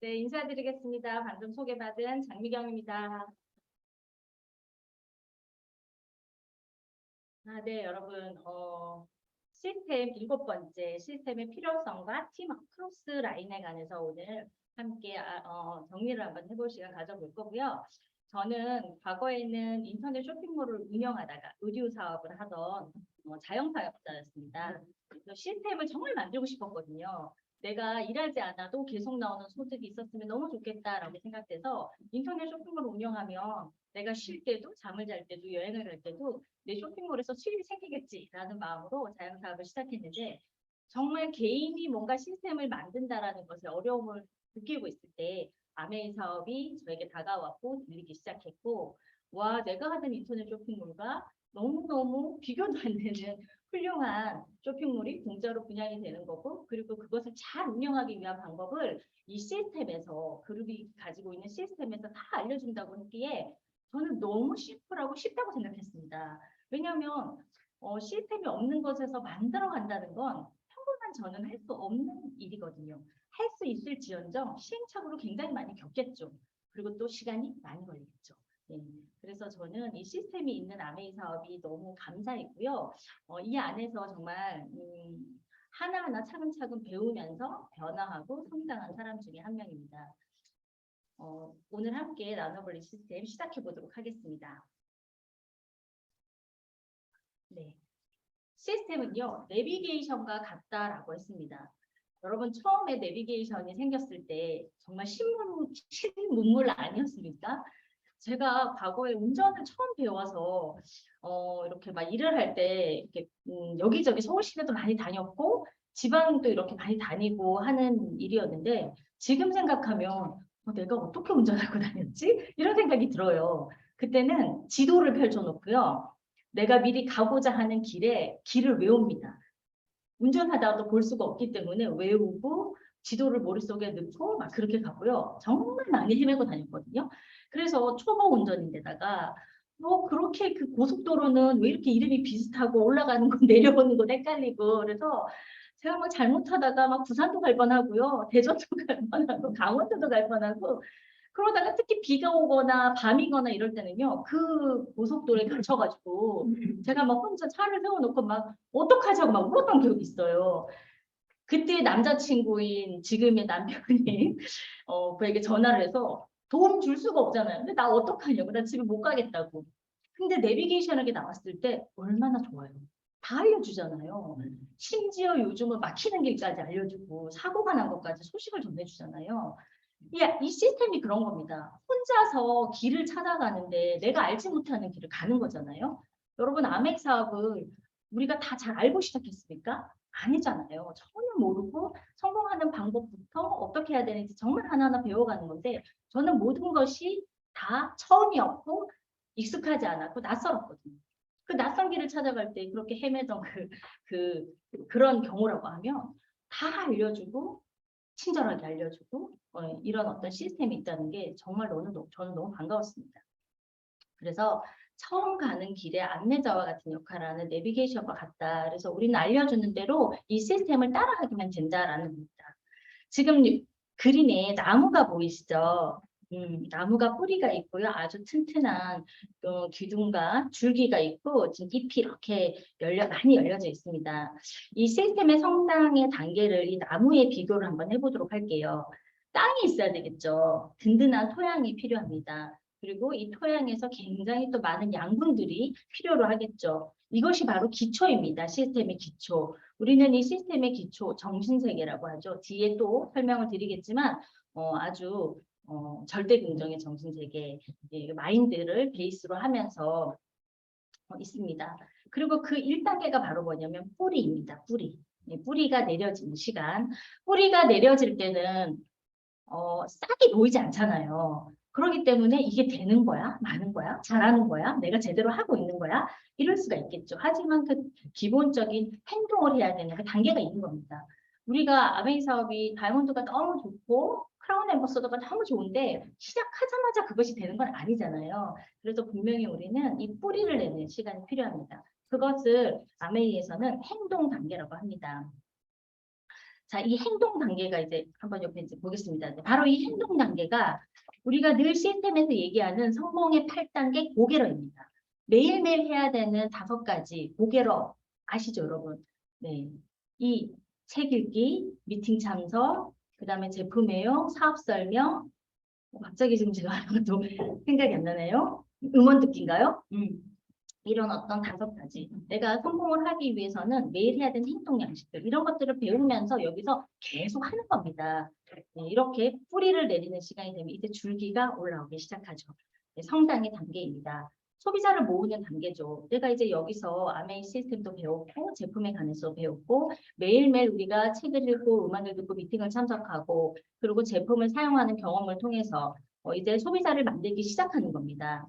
네, 인사드리겠습니다. 방금 소개받은 장미경입니다. 네, 여러분, 시스템 7번째 시스템의 필요성과 팀 크로스 라인에 관해서 오늘 함께 정리를 한번 해볼 시간 가져볼 거고요. 저는 과거에는 인터넷 쇼핑몰을 운영하다가 의류 사업을 하던 자영사업자였습니다. 그래서 시스템을 정말 만들고 싶었거든요. 내가 일하지 않아도 계속 나오는 소득이 있었으면 너무 좋겠다라고 생각돼서 인터넷 쇼핑몰을 운영하면 내가 쉴 때도 잠을 잘 때도 여행을 갈 때도 내 쇼핑몰에서 수입이 생기겠지라는 마음으로 자영사업을 시작했는데 정말 개인이 뭔가 시스템을 만든다라는 것에 어려움을 느끼고 있을 때 아메이 사업이 저에게 다가왔고 들리기 시작했고 와 내가 하던 인터넷 쇼핑몰과 너무너무 비교도 안 되는 훌륭한 쇼핑몰이 공짜로 분양이 되는 거고 그리고 그것을 잘 운영하기 위한 방법을 이 시스템에서 그룹이 가지고 있는 시스템에서 다 알려준다고 했기에 저는 너무 심플하고 쉽다고 생각했습니다. 왜냐하면 시스템이 없는 것에서 만들어 간다는 건 평범한 저는 할 수 없는 일이거든요. 할 수 있을지언정 시행착오를 굉장히 많이 겪겠죠. 그리고 또 시간이 많이 걸리겠죠. 네. 그래서 저는 이 시스템이 있는 아메이 사업이 너무 감사했고요. 이 안에서 정말 하나하나 차근차근 배우면서 변화하고 성장한 사람 중에 한 명입니다. 오늘 함께 나눠볼 시스템 시작해 보도록 하겠습니다. 네. 시스템은요, 내비게이션과 같다라고 했습니다. 여러분, 처음에 내비게이션이 생겼을 때 정말 신문물 아니었습니까? 제가 과거에 운전을 처음 배워서 이렇게 막 일을 할 때 이렇게 여기저기 서울 시내도 많이 다녔고 지방도 이렇게 많이 다니고 하는 일이었는데 지금 생각하면 내가 어떻게 운전하고 다녔지? 이런 생각이 들어요. 그때는 지도를 펼쳐놓고요. 내가 미리 가고자 하는 길을 외웁니다. 운전하다가도 볼 수가 없기 때문에 외우고 지도를 머릿속에 넣고 막 그렇게 가고요. 정말 많이 헤매고 다녔거든요. 그래서 초보 운전인데다가 뭐 그렇게 그 고속도로는 왜 이렇게 이름이 비슷하고 올라가는 거 내려오는 거 헷갈리고 그래서 제가 막 잘못하다가 막 부산도 갈 뻔하고요. 대전도 갈 뻔하고 강원도도 갈 뻔하고 그러다가 특히 비가 오거나 밤이거나 이럴 때는요. 그 고속도로에 갇혀가지고 제가 막 혼자 차를 세워놓고 막 어떡하자고 막 울었던 기억이 있어요. 그때 남자친구인 지금의 남편이 그에게 전화를 해서 도움 줄 수가 없잖아요. 근데 나 어떡하냐고. 나 집에 못 가겠다고. 근데 내비게이션하게 나왔을 때 얼마나 좋아요. 다 알려주잖아요. 심지어 요즘은 막히는 길까지 알려주고 사고가 난 것까지 소식을 전해주잖아요. 이 시스템이 그런 겁니다. 혼자서 길을 찾아가는데 내가 알지 못하는 길을 가는 거잖아요. 여러분, 아메이 사업을 우리가 다 잘 알고 시작했습니까? 아니잖아요. 전혀 모르고 성공하는 방법부터 어떻게 해야 되는지 정말 하나하나 배워가는 건데 저는 모든 것이 다 처음이었고 익숙하지 않았고 낯설었거든요. 그 낯선 길을 찾아갈 때 그렇게 헤매던 그런 경우라고 하면 다 알려주고 친절하게 알려주고 이런 어떤 시스템이 있다는 게 정말 저는 너무 반가웠습니다. 그래서 처음 가는 길에 안내자와 같은 역할을 하는 내비게이션과 같다. 그래서 우리는 알려주는 대로 이 시스템을 따라가기만 된다라는 겁니다. 지금 그린에 나무가 보이시죠? 나무가 뿌리가 있고요. 아주 튼튼한 기둥과 줄기가 있고 지금 잎이 이렇게 많이 열려져 있습니다. 이 시스템의 성장의 단계를 이 나무에 비교를 한번 해보도록 할게요. 땅이 있어야 되겠죠. 든든한 토양이 필요합니다. 그리고 이 토양에서 굉장히 또 많은 양분들이 필요로 하겠죠. 이것이 바로 기초입니다. 시스템의 기초. 우리는 이 시스템의 기초, 정신세계라고 하죠. 뒤에 또 설명을 드리겠지만 아주 절대 긍정의 정신세계, 마인드를 베이스로 하면서 있습니다. 그리고 그 1단계가 바로 뭐냐면 뿌리입니다. 뿌리. 뿌리가 내려지는 시간. 뿌리가 내려질 때는 싹이 보이지 않잖아요. 그렇기 때문에 이게 되는 거야? 많은 거야? 잘하는 거야? 내가 제대로 하고 있는 거야? 이럴 수가 있겠죠. 하지만 그 기본적인 행동을 해야 되는 그 단계가 있는 겁니다. 우리가 아메이 사업이 다이아몬드가 너무 좋고 크라운 앰버서더가 너무 좋은데 시작하자마자 그것이 되는 건 아니잖아요. 그래서 분명히 우리는 이 뿌리를 내는 시간이 필요합니다. 그것을 아메이에서는 행동 단계라고 합니다. 자, 이 행동 단계가 이제 한번 옆에 이제 보겠습니다. 바로 이 행동 단계가 우리가 늘 시스템에서 얘기하는 성공의 8단계 고개러입니다. 매일매일 해야 되는 5가지 고개러 아시죠, 여러분? 네. 이 책 읽기, 미팅 참석, 그 다음에 제품 애용, 사업 설명, 갑자기 지금 제가 하는 것도 생각이 안 나네요. 음원 듣기인가요? 이런 어떤 5가지. 내가 성공을 하기 위해서는 매일 해야 되는 행동 양식들, 이런 것들을 배우면서 여기서 계속 하는 겁니다. 네, 이렇게 뿌리를 내리는 시간이 되면 이제 줄기가 올라오기 시작하죠. 네, 성장의 단계입니다. 소비자를 모으는 단계죠. 내가 이제 여기서 아메이 시스템도 배웠고 제품에 관해서 배웠고 매일매일 우리가 책을 읽고 음악을 듣고 미팅을 참석하고 그리고 제품을 사용하는 경험을 통해서 이제 소비자를 만들기 시작하는 겁니다.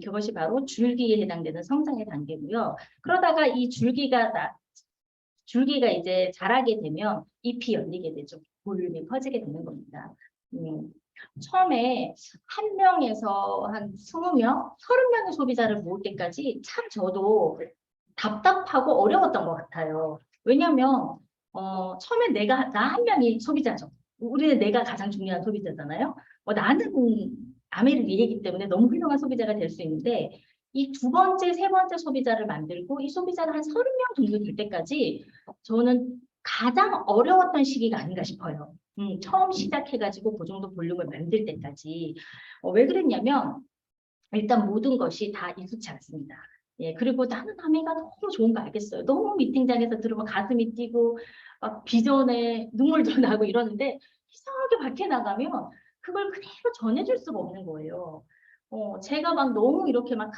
그것이 바로 줄기에 해당되는 성장의 단계고요. 그러다가 이 줄기가 이제 자라게 되면 잎이 열리게 되죠. 볼륨이 커지게 되는 겁니다. 처음에 1명에서 한 20명, 30명의 소비자를 모을 때까지 참 저도 답답하고 어려웠던 것 같아요. 왜냐하면 처음에 나 한 명이 소비자죠. 우리는 내가 가장 중요한 소비자잖아요. 나는 아메를 미래이기 때문에 너무 훌륭한 소비자가 될 수 있는데 이 2번째, 3번째 소비자를 만들고 이 소비자가 한 30명 정도 될 때까지 저는 가장 어려웠던 시기가 아닌가 싶어요. 처음 시작해가지고 그 정도 볼륨을 만들 때까지. 왜 그랬냐면 일단 모든 것이 다 익숙치 않습니다. 예, 그리고 나는 아메가 너무 좋은 거 알겠어요. 너무 미팅장에서 들으면 가슴이 뛰고 막 비전에 눈물도 나고 이러는데 이상하게 밖에 나가면 그걸 그대로 전해줄 수가 없는 거예요. 제가 막 너무 이렇게 막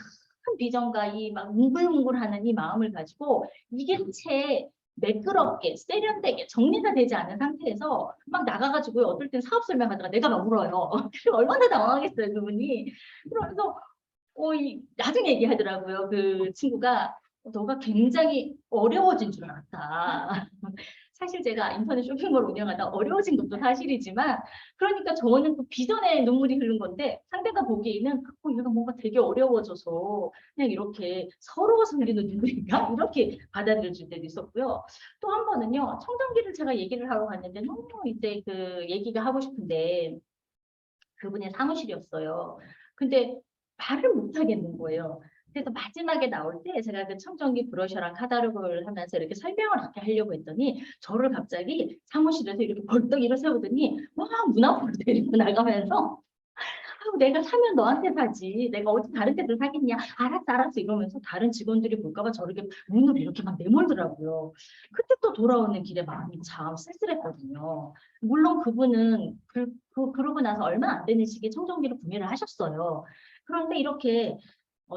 큰 비전과 이 막 뭉글뭉글하는 이 마음을 가지고 이게 채 매끄럽게 세련되게 정리가 되지 않은 상태에서 막 나가가지고 어떨 땐 사업 설명하다가 내가 막 울어요. 얼마나 당황하겠어요, 그분이. 그러면서 나중에 얘기하더라고요. 그 친구가 너가 굉장히 어려워진 줄 알았다. 사실 제가 인터넷 쇼핑몰 운영하다 어려워진 것도 사실이지만 그러니까 저는 그 비전에 눈물이 흐른 건데 상대가 보기에는 얘가 뭔가 되게 어려워져서 그냥 이렇게 서러워서 흘리는 눈물인가? 이렇게 받아들여질 때도 있었고요. 또 한 번은요. 청정기를 제가 얘기를 하러 갔는데 너무 이제 그 얘기가 하고 싶은데 그분의 사무실이었어요. 근데 말을 못 하겠는 거예요. 그래서 마지막에 나올 때 제가 그 청정기 브러셔랑 카다로그를 하면서 이렇게 설명을 이렇게 하려고 했더니 저를 갑자기 사무실에서 이렇게 벌떡 일어서더니 와 문 앞으로 데리고 나가면서 내가 사면 너한테 사지. 내가 어디 다른 데도 사겠냐. 알았어, 알았어. 이러면서 다른 직원들이 볼까봐 저렇게 문을 이렇게 막 내몰더라고요. 그때 또 돌아오는 길에 마음이 참 쓸쓸했거든요. 물론 그분은 그러고 나서 얼마 안 되는 시기에 청정기를 구매를 하셨어요. 그런데 이렇게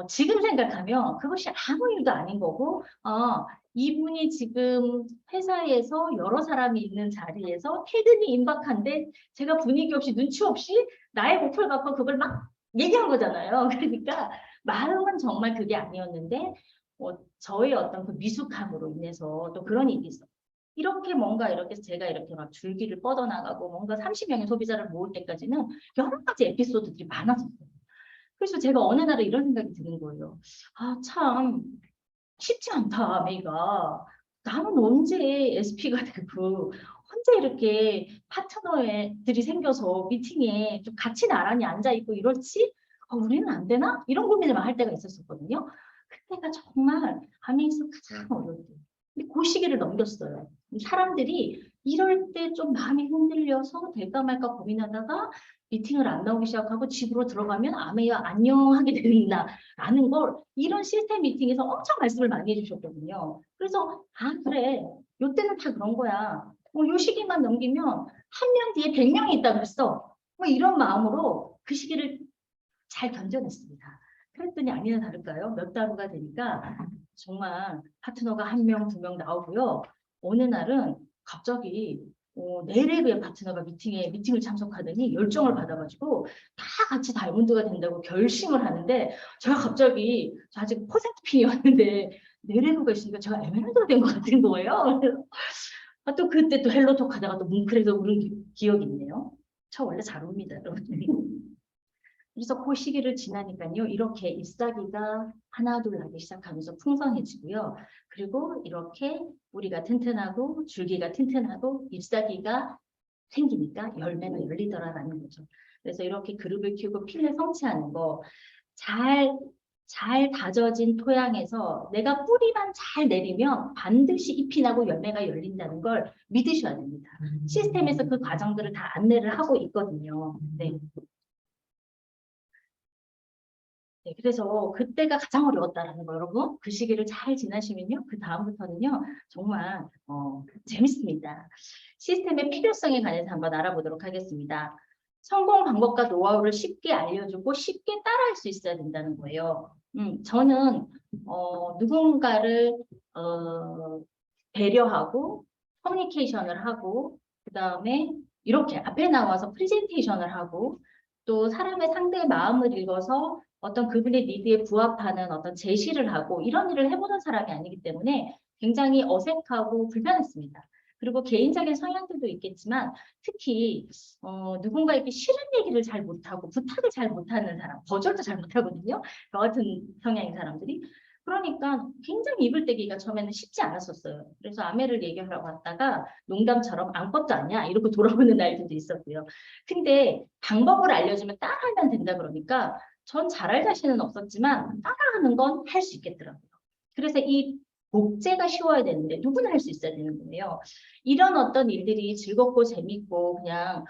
지금 생각하면 그것이 아무 일도 아닌 거고, 이분이 지금 회사에서 여러 사람이 있는 자리에서 퇴근이 임박한데 제가 분위기 없이 눈치 없이 나의 목표를 갖고 그걸 막 얘기한 거잖아요. 그러니까 마음은 정말 그게 아니었는데 저의 어떤 그 미숙함으로 인해서 또 그런 일이 있어. 이렇게 뭔가 이렇게 제가 이렇게 막 줄기를 뻗어나가고 뭔가 30명의 소비자를 모을 때까지는 여러 가지 에피소드들이 많았어요. 그래서 제가 어느 날에 이런 생각이 드는 거예요. 참 쉽지 않다, 메이가. 나는 언제 SP가 되고 언제 이렇게 파트너들이 생겨서 미팅에 좀 같이 나란히 앉아있고 이렇지? 우리는 안 되나? 이런 고민을 막 할 때가 있었거든요. 그때가 정말 아메이에서 가장 어려울 때. 근데 그 시기를 넘겼어요. 사람들이 이럴 때 좀 마음이 흔들려서 될까 말까 고민하다가 미팅을 안 나오기 시작하고 집으로 들어가면 아메야 안녕하게 되는구나라는 걸 이런 시스템 미팅에서 엄청 말씀을 많이 해주셨거든요. 그래서 그래 요때는 다 그런 거야. 요 시기만 넘기면 한 년 뒤에 100명이 있다 그랬어. 이런 마음으로 그 시기를 잘 견뎌냈습니다. 그랬더니 아니나 다를까요? 몇 달 후가 되니까 정말 파트너가 1명, 2명 나오고요. 어느 날은 갑자기 내레브의 파트너가 미팅을 참석하더니 열정을 받아가지고 다 같이 다이몬드가 된다고 결심을 하는데 제가 갑자기 저 아직 퍼센트핀이었는데 내레브가 있으니까 제가 에메랄드가 된 것 같은 거예요. 또 그때 또 헬로톡 하다가 또 뭉클해서 울은 기억이 있네요. 저 원래 잘 웁니다, 여러분. 그래서 그 시기를 지나니까요. 이렇게 잎사귀가 하나 둘 나기 시작하면서 풍성해지고요. 그리고 이렇게 뿌리가 튼튼하고 줄기가 튼튼하고 잎사귀가 생기니까 열매가 열리더라라는 거죠. 그래서 이렇게 그룹을 키우고 핀을 성취하는 거, 잘, 잘 다져진 토양에서 내가 뿌리만 잘 내리면 반드시 잎이 나고 열매가 열린다는 걸 믿으셔야 됩니다. 시스템에서 그 과정들을 다 안내를 하고 있거든요. 네. 네, 그래서 그때가 가장 어려웠다라는 거 여러분 그 시기를 잘 지나시면요 그 다음부터는요 정말 재밌습니다. 시스템의 필요성에 관해서 한번 알아보도록 하겠습니다. 성공 방법과 노하우를 쉽게 알려주고 쉽게 따라할 수 있어야 된다는 거예요. 저는 누군가를 배려하고 커뮤니케이션을 하고 그 다음에 이렇게 앞에 나와서 프레젠테이션을 하고 또 사람의 상대의 마음을 읽어서 어떤 그분의 니드에 부합하는 어떤 제시를 하고 이런 일을 해보는 사람이 아니기 때문에 굉장히 어색하고 불편했습니다. 그리고 개인적인 성향들도 있겠지만 특히 누군가에게 싫은 얘기를 잘 못하고 부탁을 잘 못하는 사람, 거절도 잘 못하거든요. 저 같은 성향의 사람들이. 그러니까 굉장히 입을 떼기가 처음에는 쉽지 않았었어요. 그래서 아내를 얘기하러 갔다가 농담처럼 아무것도 아니야 이러고 돌아오는 날들도 있었고요. 근데 방법을 알려주면 따라하면 된다 그러니까 전 잘할 자신은 없었지만 따라하는 건 할 수 있겠더라고요. 그래서 이 복제가 쉬워야 되는데 누구나 할 수 있어야 되는 거예요. 이런 어떤 일들이 즐겁고 재밌고 그냥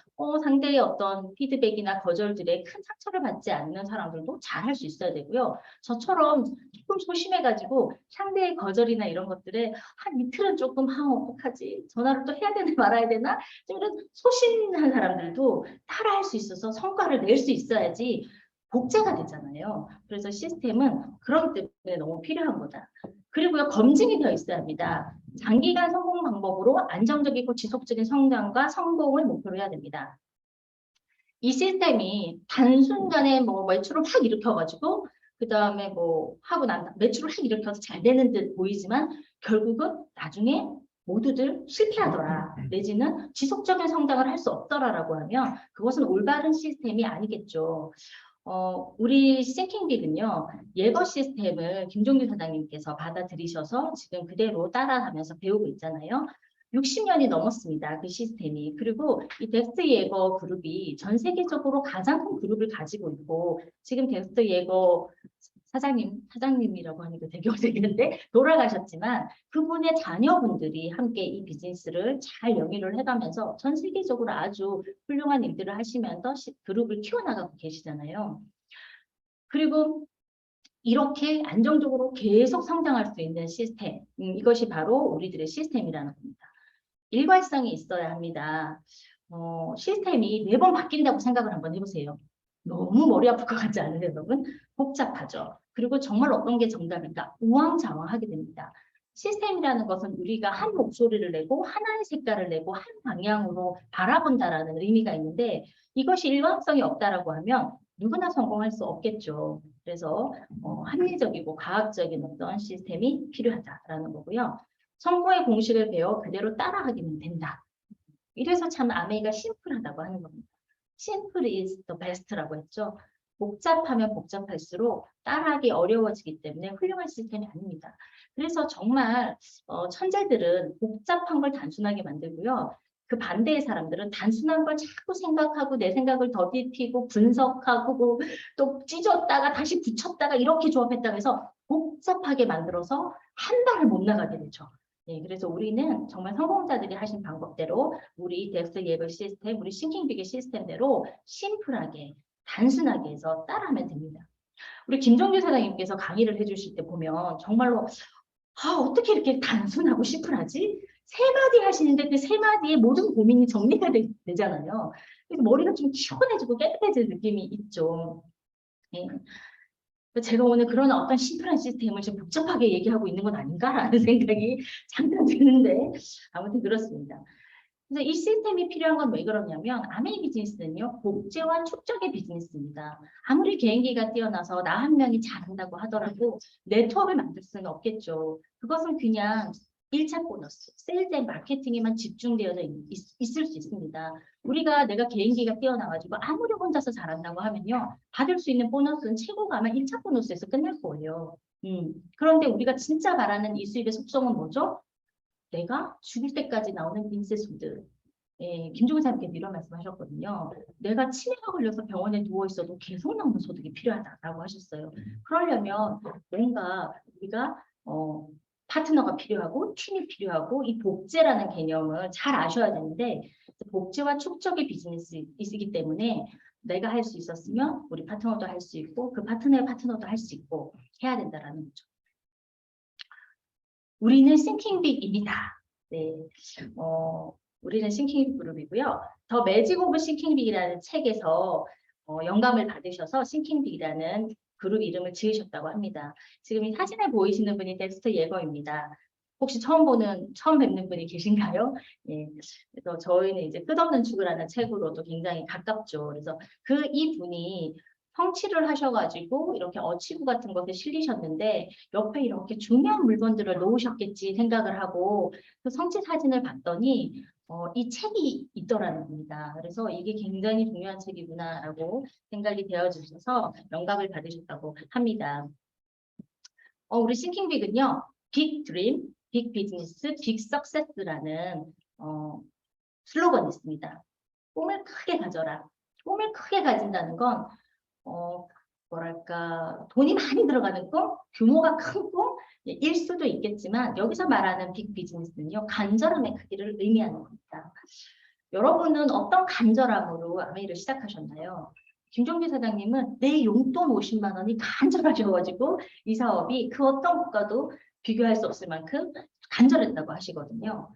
상대의 어떤 피드백이나 거절들에 큰 상처를 받지 않는 사람들도 잘 할 수 있어야 되고요. 저처럼 조금 소심해가지고 상대의 거절이나 이런 것들에 한 이틀은 조금 어떡하지? 전화를 또 해야 되나 말아야 되나? 좀 이런 소심한 사람들도 따라할 수 있어서 성과를 낼 수 있어야지 복제가 되잖아요. 그래서 시스템은 그렇기 때문에 너무 필요한 거다. 그리고요, 검증이 되어 있어야 합니다. 장기간 성공 방법으로 안정적이고 지속적인 성장과 성공을 목표로 해야 됩니다. 이 시스템이 단순간에 뭐 매출을 확 일으켜가지고 그 다음에 뭐 하고 난 매출을 확 일으켜서 잘 되는 듯 보이지만 결국은 나중에 모두들 실패하더라 내지는 지속적인 성장을 할 수 없더라라고 하면 그것은 올바른 시스템이 아니겠죠. 우리 싱킹빅은요, 예거 시스템을 김종규 사장님께서 받아들이셔서 지금 그대로 따라하면서 배우고 있잖아요. 60년이 넘었습니다. 그 시스템이. 그리고 이 덱스트 예거 그룹이 전 세계적으로 가장 큰 그룹을 가지고 있고, 지금 덱스트 예거 사장님이라고 하니까 되게 어색한데, 돌아가셨지만 그분의 자녀분들이 함께 이 비즈니스를 잘 영위를 해가면서 전 세계적으로 아주 훌륭한 일들을 하시면서 그룹을 키워나가고 계시잖아요. 그리고 이렇게 안정적으로 계속 성장할 수 있는 시스템, 이것이 바로 우리들의 시스템이라는 겁니다. 일관성이 있어야 합니다. 시스템이 매번 바뀐다고 생각을 한번 해보세요. 너무 머리 아플 것 같지 않으세요, 여러분? 복잡하죠. 그리고 정말 어떤 게 정답일까? 우왕좌왕하게 됩니다. 시스템이라는 것은 우리가 한 목소리를 내고 하나의 색깔을 내고 한 방향으로 바라본다라는 의미가 있는데 이것이 일관성이 없다라고 하면 누구나 성공할 수 없겠죠. 그래서 합리적이고 과학적인 어떤 시스템이 필요하다라는 거고요. 성공의 공식을 배워 그대로 따라하기면 된다. 이래서 참 아메이가 심플하다고 하는 겁니다. Simple is the best라고 했죠. 복잡하면 복잡할수록 따라하기 어려워지기 때문에 훌륭한 시스템이 아닙니다. 그래서 정말 천재들은 복잡한 걸 단순하게 만들고요. 그 반대의 사람들은 단순한 걸 자꾸 생각하고 내 생각을 더딥히고 분석하고 또 찢었다가 다시 붙였다가 이렇게 조합했다고 해서 복잡하게 만들어서 한 발을 못 나가게 되죠. 네, 그래서 우리는 정말 성공자들이 하신 방법대로 우리 덱스 예벌 시스템, 우리 싱킹빅의 시스템대로 심플하게, 단순하게 해서 따라하면 됩니다. 우리 김종규 사장님께서 강의를 해주실 때 보면 정말로 어떻게 이렇게 단순하고 심플하지? 세 마디 하시는데 그 세 마디에 모든 고민이 정리가 되잖아요. 그래서 머리가 좀 시원해지고 깨끗해지는 느낌이 있죠. 네. 제가 오늘 그런 어떤 심플한 시스템을 좀 복잡하게 얘기하고 있는 건 아닌가라는 생각이 잠깐 드는데 아무튼 그렇습니다. 그래서 이 시스템이 필요한 건 왜 그러냐면 아메이 비즈니스는요. 복제와 축적의 비즈니스입니다. 아무리 개인기가 뛰어나서 나 한 명이 잘한다고 하더라도 네트워크를 만들 수는 없겠죠. 그것은 그냥 1차 보너스, 세일즈 앤 마케팅에만 집중되어져 있을 수 있습니다. 우리가 내가 개인기가 뛰어나가지고 아무리 혼자서 잘한다고 하면요. 받을 수 있는 보너스는 최고가 아마 1차 보너스에서 끝날 거예요. 그런데 우리가 진짜 말하는 이 수입의 속성은 뭐죠? 내가 죽을 때까지 나오는 인세소드. 예, 김종인 사님께서 이런 말씀하셨거든요. 내가 치매가 걸려서 병원에 누워 있어도 계속 나오는 소득이 필요하다라고 하셨어요. 그러려면 뭔가 우리가 파트너가 필요하고 팀이 필요하고 이 복제라는 개념을 잘 아셔야 되는데 복제와 축적의 비즈니스이기 때문에 내가 할 수 있었으면 우리 파트너도 할 수 있고 그 파트너의 파트너도 할 수 있고 해야 된다라는 거죠. 우리는 싱킹빅입니다. 네, 우리는 싱킹빅 그룹이고요. 더 매직 오브 싱킹빅이라는 책에서 영감을 받으셔서 싱킹빅이라는 그룹 이름을 지으셨다고 합니다. 지금 이 사진에 보이시는 분이 덱스터 예거입니다. 혹시 처음 뵙는 분이 계신가요? 예. 그래서 저희는 이제 끝없는 축구라는 책으로도 굉장히 가깝죠. 그래서 이 분이 성취를 하셔가지고 이렇게 어치브 같은 것에 실리셨는데 옆에 이렇게 중요한 물건들을 놓으셨겠지 생각을 하고 그 성취 사진을 봤더니 이 책이 있더라는 겁니다. 그래서 이게 굉장히 중요한 책이구나라고 생각이 되어주셔서 영감을 받으셨다고 합니다. 우리 싱킹빅은요. 빅 드림, 빅 비즈니스, 빅 석세스라는 슬로건이 있습니다. 꿈을 크게 가져라. 꿈을 크게 가진다는 건 뭐랄까 돈이 많이 들어가는 꿈, 규모가 큰 꿈일 수도 있겠지만 여기서 말하는 빅 비즈니스는요. 간절함의 크기를 의미하는 겁니다. 여러분은 어떤 간절함으로 아메이를 시작하셨나요? 김종규 사장님은 내 용돈 50만 원이 간절하셔가지고 이 사업이 그 어떤 것과도 비교할 수 없을 만큼 간절했다고 하시거든요.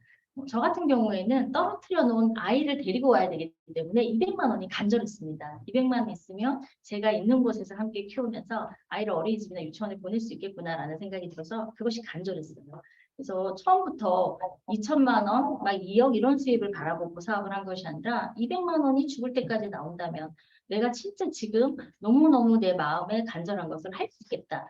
저 같은 경우에는 떨어뜨려 놓은 아이를 데리고 와야 되기 때문에 200만 원이 간절했습니다. 200만 원 있으면 제가 있는 곳에서 함께 키우면서 아이를 어린이집이나 유치원에 보낼 수 있겠구나라는 생각이 들어서 그것이 간절했어요. 그래서 처음부터 2천만 원, 막 2억 이런 수입을 바라보고 사업을 한 것이 아니라 200만 원이 죽을 때까지 나온다면 내가 진짜 지금 너무너무 내 마음에 간절한 것을 할 수 있겠다.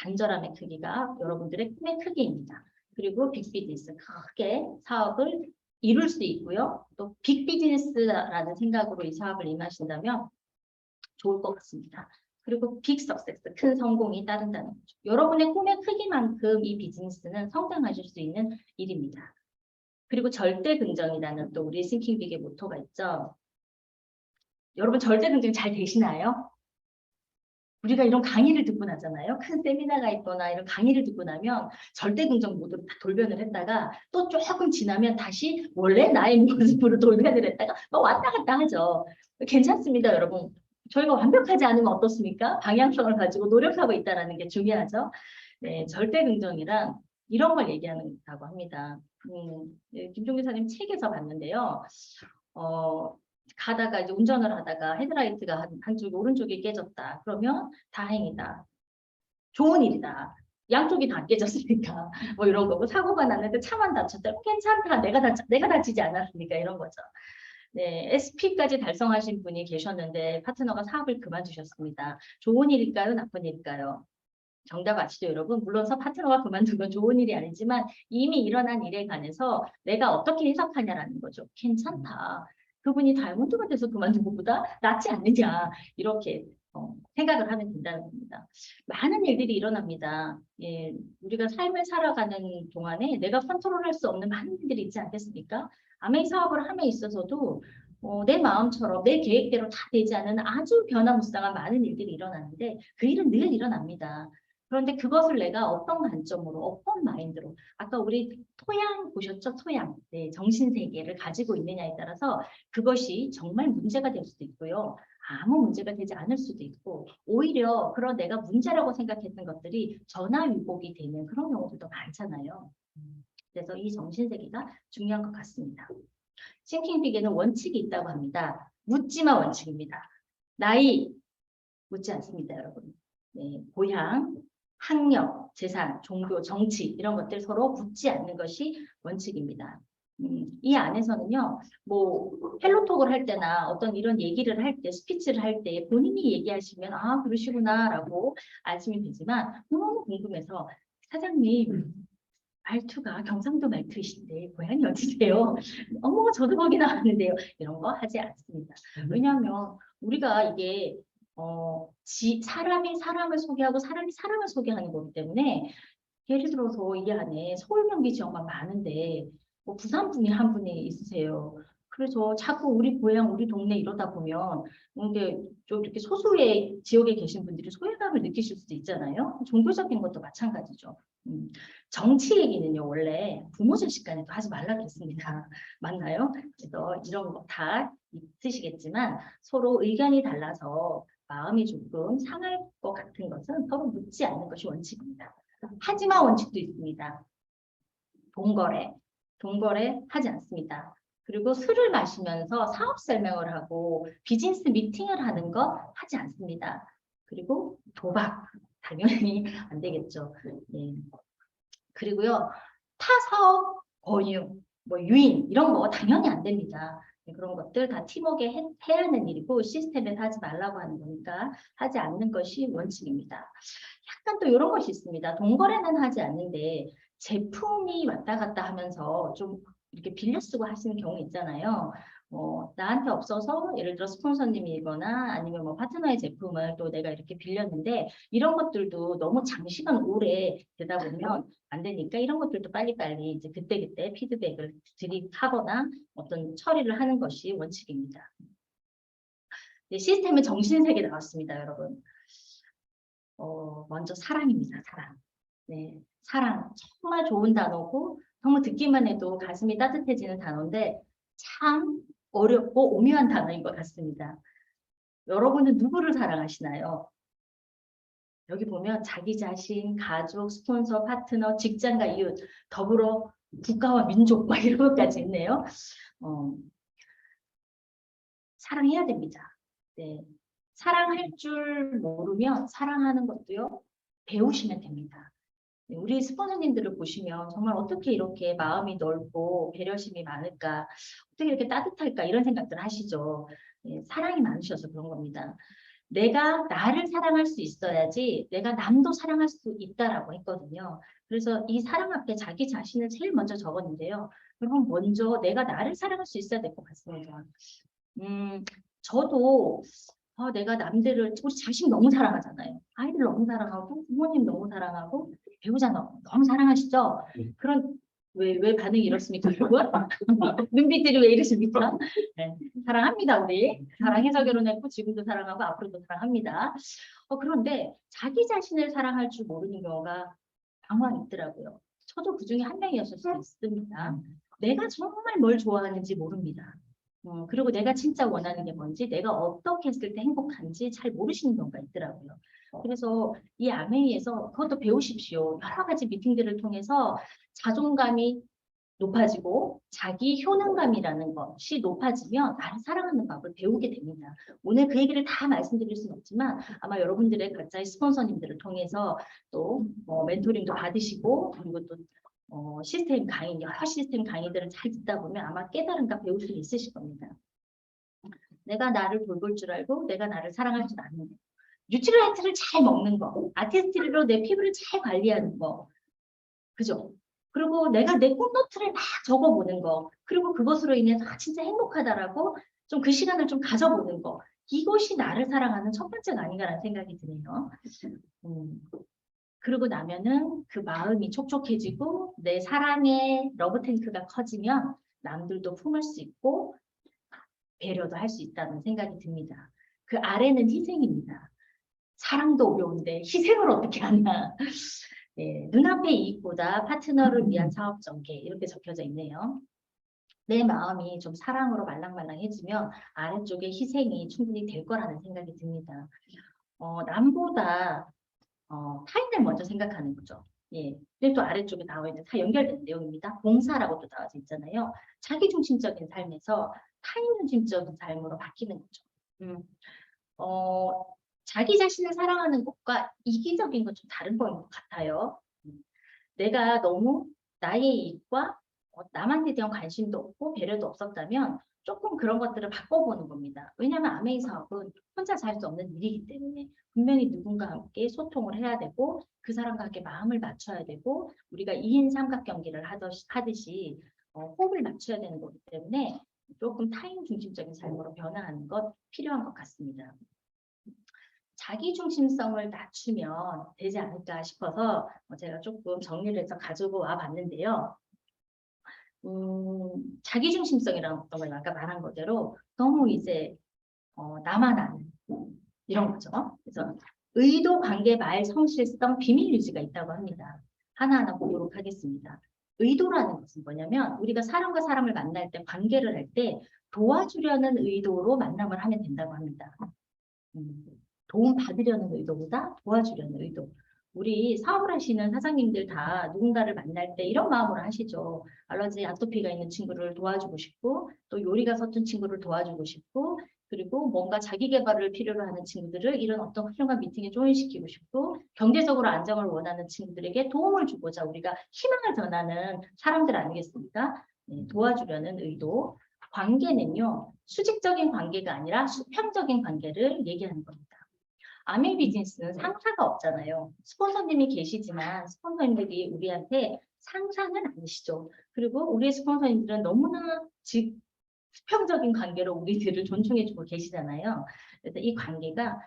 간절함의 크기가 여러분들의 꿈의 크기입니다. 그리고 빅비즈니스, 크게 사업을 이룰 수 있고요. 또 빅비즈니스라는 생각으로 이 사업을 임하신다면 좋을 것 같습니다. 그리고 빅 석세스, 큰 성공이 따른다는 거죠. 여러분의 꿈의 크기만큼 이 비즈니스는 성장하실 수 있는 일입니다. 그리고 절대 긍정이라는 또 우리 싱킹빅의 모토가 있죠. 여러분 절대 긍정 잘 되시나요? 우리가 이런 강의를 듣고 나잖아요. 큰 세미나가 있거나 이런 강의를 듣고 나면 절대 긍정 모드로 다 돌변을 했다가 또 조금 지나면 다시 원래 나의 모습으로 돌변을 했다가 막 왔다 갔다 하죠. 괜찮습니다, 여러분. 저희가 완벽하지 않으면 어떻습니까? 방향성을 가지고 노력하고 있다는 게 중요하죠. 네, 절대 긍정이란 이런 걸 얘기하는다고 합니다. 네, 김종규 사님 책에서 봤는데요. 가다가 이제 운전을 하다가 헤드라이트가 한쪽 오른쪽이 깨졌다. 그러면 다행이다. 좋은 일이다. 양쪽이 다 깨졌으니까 뭐 이런 거고 사고가 났는데 차만 다쳤다. 괜찮다. 내가 다치지 않았으니까 이런 거죠. 네, SP까지 달성하신 분이 계셨는데 파트너가 사업을 그만두셨습니다. 좋은 일일까요? 나쁜 일일까요? 정답 아시죠, 여러분? 물론 파트너가 그만둔 건 좋은 일이 아니지만 이미 일어난 일에 관해서 내가 어떻게 해석하냐라는 거죠. 괜찮다. 그분이 다이아몬드가 돼서 그만둔 것보다 낫지 않느냐. 이렇게 생각을 하면 된다는 겁니다. 많은 일들이 일어납니다. 예, 우리가 삶을 살아가는 동안에 내가 컨트롤할 수 없는 많은 일들이 있지 않겠습니까? 아메이 사업을 함에 있어서도 내 마음처럼 내 계획대로 다 되지 않은 아주 변화무쌍한 많은 일들이 일어나는데 그 일은 늘 일어납니다. 그런데 그것을 내가 어떤 관점으로, 어떤 마인드로, 아까 우리 토양 보셨죠? 토양, 네, 정신세계를 가지고 있느냐에 따라서 그것이 정말 문제가 될 수도 있고요. 아무 문제가 되지 않을 수도 있고, 오히려 그런 내가 문제라고 생각했던 것들이 전화위복이 되는 그런 경우들도 많잖아요. 그래서 이 정신세계가 중요한 것 같습니다. 싱킹빅에는 원칙이 있다고 합니다. 묻지마 원칙입니다. 나이 묻지 않습니다, 여러분. 네, 고향, 학력, 재산, 종교, 정치 이런 것들 서로 묻지 않는 것이 원칙입니다. 이 안에서는요, 뭐 헬로톡을 할 때나 어떤 이런 얘기를 할 때, 스피치를 할 때 본인이 얘기하시면 아 그러시구나라고 아시면 되지만 너무 궁금해서 사장님 말투가 경상도 말투이신데 고향이 어디세요? 어머 저도 거기 나왔는데요. 이런 거 하지 않습니다. 왜냐하면 우리가 이게 사람이 사람을 소개하고 사람이 사람을 소개하는 거기 때문에 예를 들어서 이 안에 서울 경기 지역만 많은데 뭐 부산 분이 한 분이 있으세요. 그래서 자꾸 우리 고향, 우리 동네 이러다 보면 이게 좀 이렇게 소수의 지역에 계신 분들이 소외감을 느끼실 수도 있잖아요. 종교적인 것도 마찬가지죠. 정치 얘기는요 원래 부모 자식 간에도 하지 말라 그랬습니다. 맞나요? 그래서 이런 거 다 있으시겠지만 서로 의견이 달라서 마음이 조금 상할 것 같은 것은 서로 묻지 않는 것이 원칙입니다. 하지마 원칙도 있습니다. 동거래. 동거래 하지 않습니다. 그리고 술을 마시면서 사업 설명을 하고 비즈니스 미팅을 하는 거 하지 않습니다. 그리고 도박. 당연히 안 되겠죠. 예. 그리고요, 타 사업 권유, 뭐 유인 이런 거 당연히 안 됩니다. 그런 것들 다 팀워크에 해야 하는 일이고 시스템에서 하지 말라고 하는 거니까 하지 않는 것이 원칙입니다. 약간 또 이런 것이 있습니다. 동거래는 하지 않는데 제품이 왔다 갔다 하면서 좀 이렇게 빌려 쓰고 하시는 경우 있잖아요. 나한테 없어서 예를 들어 스폰서님이거나 아니면 뭐 파트너의 제품을 또 내가 이렇게 빌렸는데 이런 것들도 너무 장시간 오래 되다 보면 안 되니까 이런 것들도 빨리빨리 이제 그때그때 피드백을 하거나 어떤 처리를 하는 것이 원칙입니다. 네, 시스템의 정신세계 나왔습니다, 여러분. 먼저 사랑입니다, 사랑. 네, 사랑. 정말 좋은 단어고, 정말 듣기만 해도 가슴이 따뜻해지는 단어인데, 참 어렵고 오묘한 단어인 것 같습니다. 여러분은 누구를 사랑하시나요? 여기 보면 자기 자신, 가족, 스폰서, 파트너, 직장과 이웃, 더불어 국가와 민족, 막 이런 것까지 있네요. 사랑해야 됩니다. 네. 사랑할 줄 모르면 사랑하는 것도요, 배우시면 됩니다. 우리 스폰서님들을 보시면 정말 어떻게 이렇게 마음이 넓고 배려심이 많을까, 어떻게 이렇게 따뜻할까 이런 생각들 하시죠. 네, 사랑이 많으셔서 그런 겁니다. 내가 나를 사랑할 수 있어야지 내가 남도 사랑할 수 있다라고 했거든요. 그래서 이 사랑 앞에 자기 자신을 제일 먼저 적었는데요. 그럼 먼저 내가 나를 사랑할 수 있어야 될 것 같습니다. 저도 내가 남들을 우리 자식 너무 사랑하잖아요. 아이들 너무 사랑하고 부모님 너무 사랑하고 배우자 너무 사랑하시죠? 그런 왜 반응이 이렇습니까, 여러분? 눈빛들이 왜 이러십니까? 네, 사랑합니다, 우리. 사랑해서 결혼했고 지금도 사랑하고 앞으로도 사랑합니다. 그런데 자기 자신을 사랑할 줄 모르는 경우가 방황 있더라고요. 저도 그 중에 한 명이었을 수 있습니다. 내가 정말 뭘 좋아하는지 모릅니다. 그리고 내가 진짜 원하는 게 뭔지, 내가 어떻게 했을 때 행복한지 잘 모르시는 경우가 있더라고요. 그래서 이 아메이에서 그것도 배우십시오. 여러 가지 미팅들을 통해서 자존감이 높아지고 자기 효능감이라는 것이 높아지면 나를 사랑하는 법을 배우게 됩니다. 오늘 그 얘기를 다 말씀드릴 수는 없지만 아마 여러분들의 각자의 스폰서님들을 통해서 또 멘토링도 받으시고 그리고 또 시스템 강의, 여러 시스템 강의들을 잘 듣다 보면 아마 깨달음과 배울 수 있으실 겁니다. 내가 나를 돌볼 줄 알고 내가 나를 사랑할 줄 아는 거. 뉴트리언트를 잘 먹는 거. 아티스트로 내 피부를 잘 관리하는 거. 그죠? 그리고 내가 내 꿈노트를 막 적어보는 거. 그리고 그것으로 인해서 진짜 행복하다라고 좀 그 시간을 좀 가져보는 거. 이것이 나를 사랑하는 첫 번째가 아닌가라는 생각이 드네요. 그러고 나면은 그 마음이 촉촉해지고 내 사랑의 러브탱크가 커지면 남들도 품을 수 있고 배려도 할 수 있다는 생각이 듭니다. 그 아래는 희생입니다. 사랑도 어려운데 희생을 어떻게 하나. 네, 눈앞의 이익보다 파트너를 위한 사업 전개 이렇게 적혀져 있네요. 내 마음이 좀 사랑으로 말랑말랑해지면 아래쪽에 희생이 충분히 될 거라는 생각이 듭니다. 남보다 타인을 먼저 생각하는 거죠. 예. 근데 또 아래쪽에 나와 있는 다 연결된 내용입니다. 봉사라고 또 나와져 있잖아요. 자기중심적인 삶에서 타인중심적인 삶으로 바뀌는 거죠. 자기 자신을 사랑하는 것과 이기적인 건 좀 다른 거인 것 같아요. 내가 너무 나의 이익과 남한테 대한 관심도 없고 배려도 없었다면 조금 그런 것들을 바꿔보는 겁니다. 왜냐하면 아메이 사업은 혼자 잘 수 없는 일이기 때문에 분명히 누군가 함께 소통을 해야 되고 그 사람과 함께 마음을 맞춰야 되고 우리가 2인 삼각 경기를 하듯이 호흡을 맞춰야 되는 거기 때문에 조금 타인 중심적인 삶으로 변화하는 것 필요한 것 같습니다. 자기 중심성을 낮추면 되지 않을까 싶어서 제가 조금 정리를 해서 가지고 와 봤는데요. 자기 중심성이라는 걸 아까 말한 거대로 너무 이제 나만 아는 이런 거죠. 그래서 의도, 관계, 말, 성실성, 비밀 유지가 있다고 합니다. 하나하나 보도록 하겠습니다. 의도라는 것은 뭐냐면 우리가 사람과 사람을 만날 때 관계를 할 때 도와주려는 의도로 만남을 하면 된다고 합니다. 도움 받으려는 의도보다 도와주려는 의도. 우리 사업을 하시는 사장님들 다 누군가를 만날 때 이런 마음으로 하시죠. 알러지, 아토피가 있는 친구를 도와주고 싶고 또 요리가 서툰 친구를 도와주고 싶고 그리고 뭔가 자기 개발을 필요로 하는 친구들을 이런 어떤 훌륭한 미팅에 조인시키고 싶고 경제적으로 안정을 원하는 친구들에게 도움을 주고자 우리가 희망을 전하는 사람들 아니겠습니까? 네, 도와주려는 의도. 관계는요. 수직적인 관계가 아니라 수평적인 관계를 얘기하는 겁니다. 아메이 비즈니스는 상사가 없잖아요. 스폰서님이 계시지만 스폰서님들이 우리한테 상사는 아니시죠. 그리고 우리의 스폰서님들은 너무나 수평적인 관계로 우리들을 존중해주고 계시잖아요. 그래서 이 관계가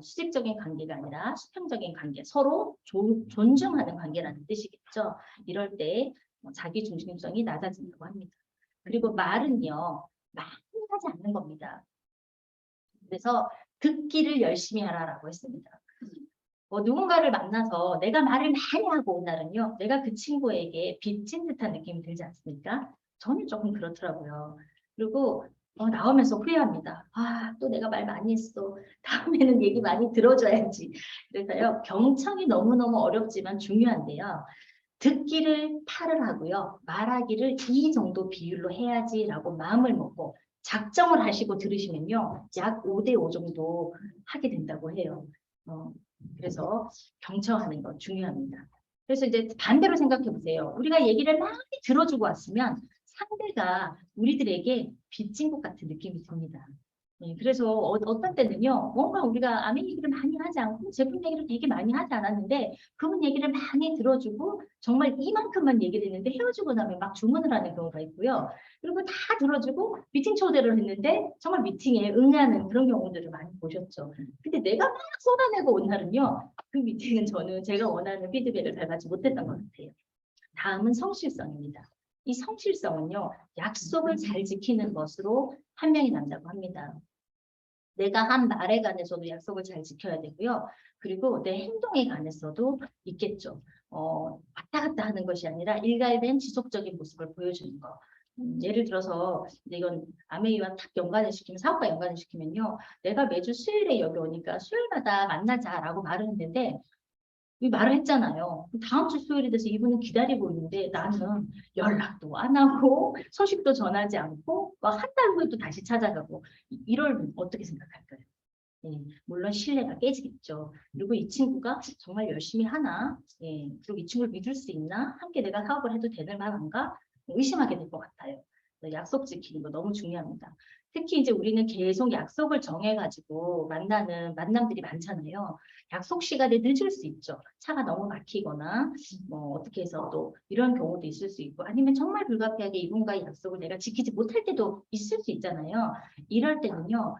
수직적인 관계가 아니라 수평적인 관계, 서로 존중하는 관계라는 뜻이겠죠. 이럴 때 자기 중심성이 낮아진다고 합니다. 그리고 말은요, 많이 하지 않는 겁니다. 그래서 듣기를 열심히 하라라고 했습니다. 누군가를 만나서 내가 말을 많이 하고 온 날은요, 내가 그 친구에게 빚진 듯한 느낌이 들지 않습니까? 저는 조금 그렇더라고요. 그리고 나오면서 후회합니다. 아, 또 내가 말 많이 했어. 다음에는 얘기 많이 들어줘야지. 그래서요, 경청이 너무너무 어렵지만 중요한데요. 듣기를 8을 하고요. 말하기를 이 정도 비율로 해야지라고 마음을 먹고 작정을 하시고 들으시면요. 약 5대5 정도 하게 된다고 해요. 그래서 경청하는 거 중요합니다. 그래서 이제 반대로 생각해 보세요. 우리가 얘기를 많이 들어주고 왔으면 상대가 우리들에게 빚진 것 같은 느낌이 듭니다. 네, 그래서 어떤 때는요, 뭔가 우리가 아멘 얘기를 많이 하지 않고 제품 얘기를 되게 많이 하지 않았는데 그분 얘기를 많이 들어주고 정말 이만큼만 얘기를 했는데 헤어지고 나면 막 주문을 하는 경우가 있고요. 그리고 다 들어주고 미팅 초대를 했는데 정말 미팅에 응하는 그런 경우들을 많이 보셨죠. 근데 내가 막 쏟아내고 온 날은요, 그 미팅은 저는 제가 원하는 피드백을 잘 받지 못했던 것 같아요. 다음은 성실성입니다. 이 성실성은요, 약속을 잘 지키는 것으로 판명이 난다고 합니다. 내가 한 말에 관해서도 약속을 잘 지켜야 되고요. 그리고 내 행동에 관해서도 있겠죠. 왔다 갔다 하는 것이 아니라 일관된 지속적인 모습을 보여주는 거. 예를 들어서 이건 아메이와 딱 연관을 시키면 사업과 연관을 시키면요. 내가 매주 수요일에 여기 오니까 수요일마다 만나자라고 말을 했는데 이 말을 했잖아요. 다음 주 수요일이 돼서 이분은 기다리고 있는데 나는 연락도 안 하고 소식도 전하지 않고 한 달 후에 또 다시 찾아가고 이럴 어떻게 생각할까요? 예, 물론 신뢰가 깨지겠죠. 그리고 이 친구가 정말 열심히 하나? 예, 그리고 이 친구를 믿을 수 있나? 함께 내가 사업을 해도 되는 만한가? 의심하게 될 것 같아요. 약속 지키는 거 너무 중요합니다. 특히 이제 우리는 계속 약속을 정해가지고 만나는 만남들이 많잖아요. 약속 시간에 늦을 수 있죠. 차가 너무 막히거나 뭐 어떻게 해서 또 이런 경우도 있을 수 있고 아니면 정말 불가피하게 이분과의 약속을 내가 지키지 못할 때도 있을 수 있잖아요. 이럴 때는요.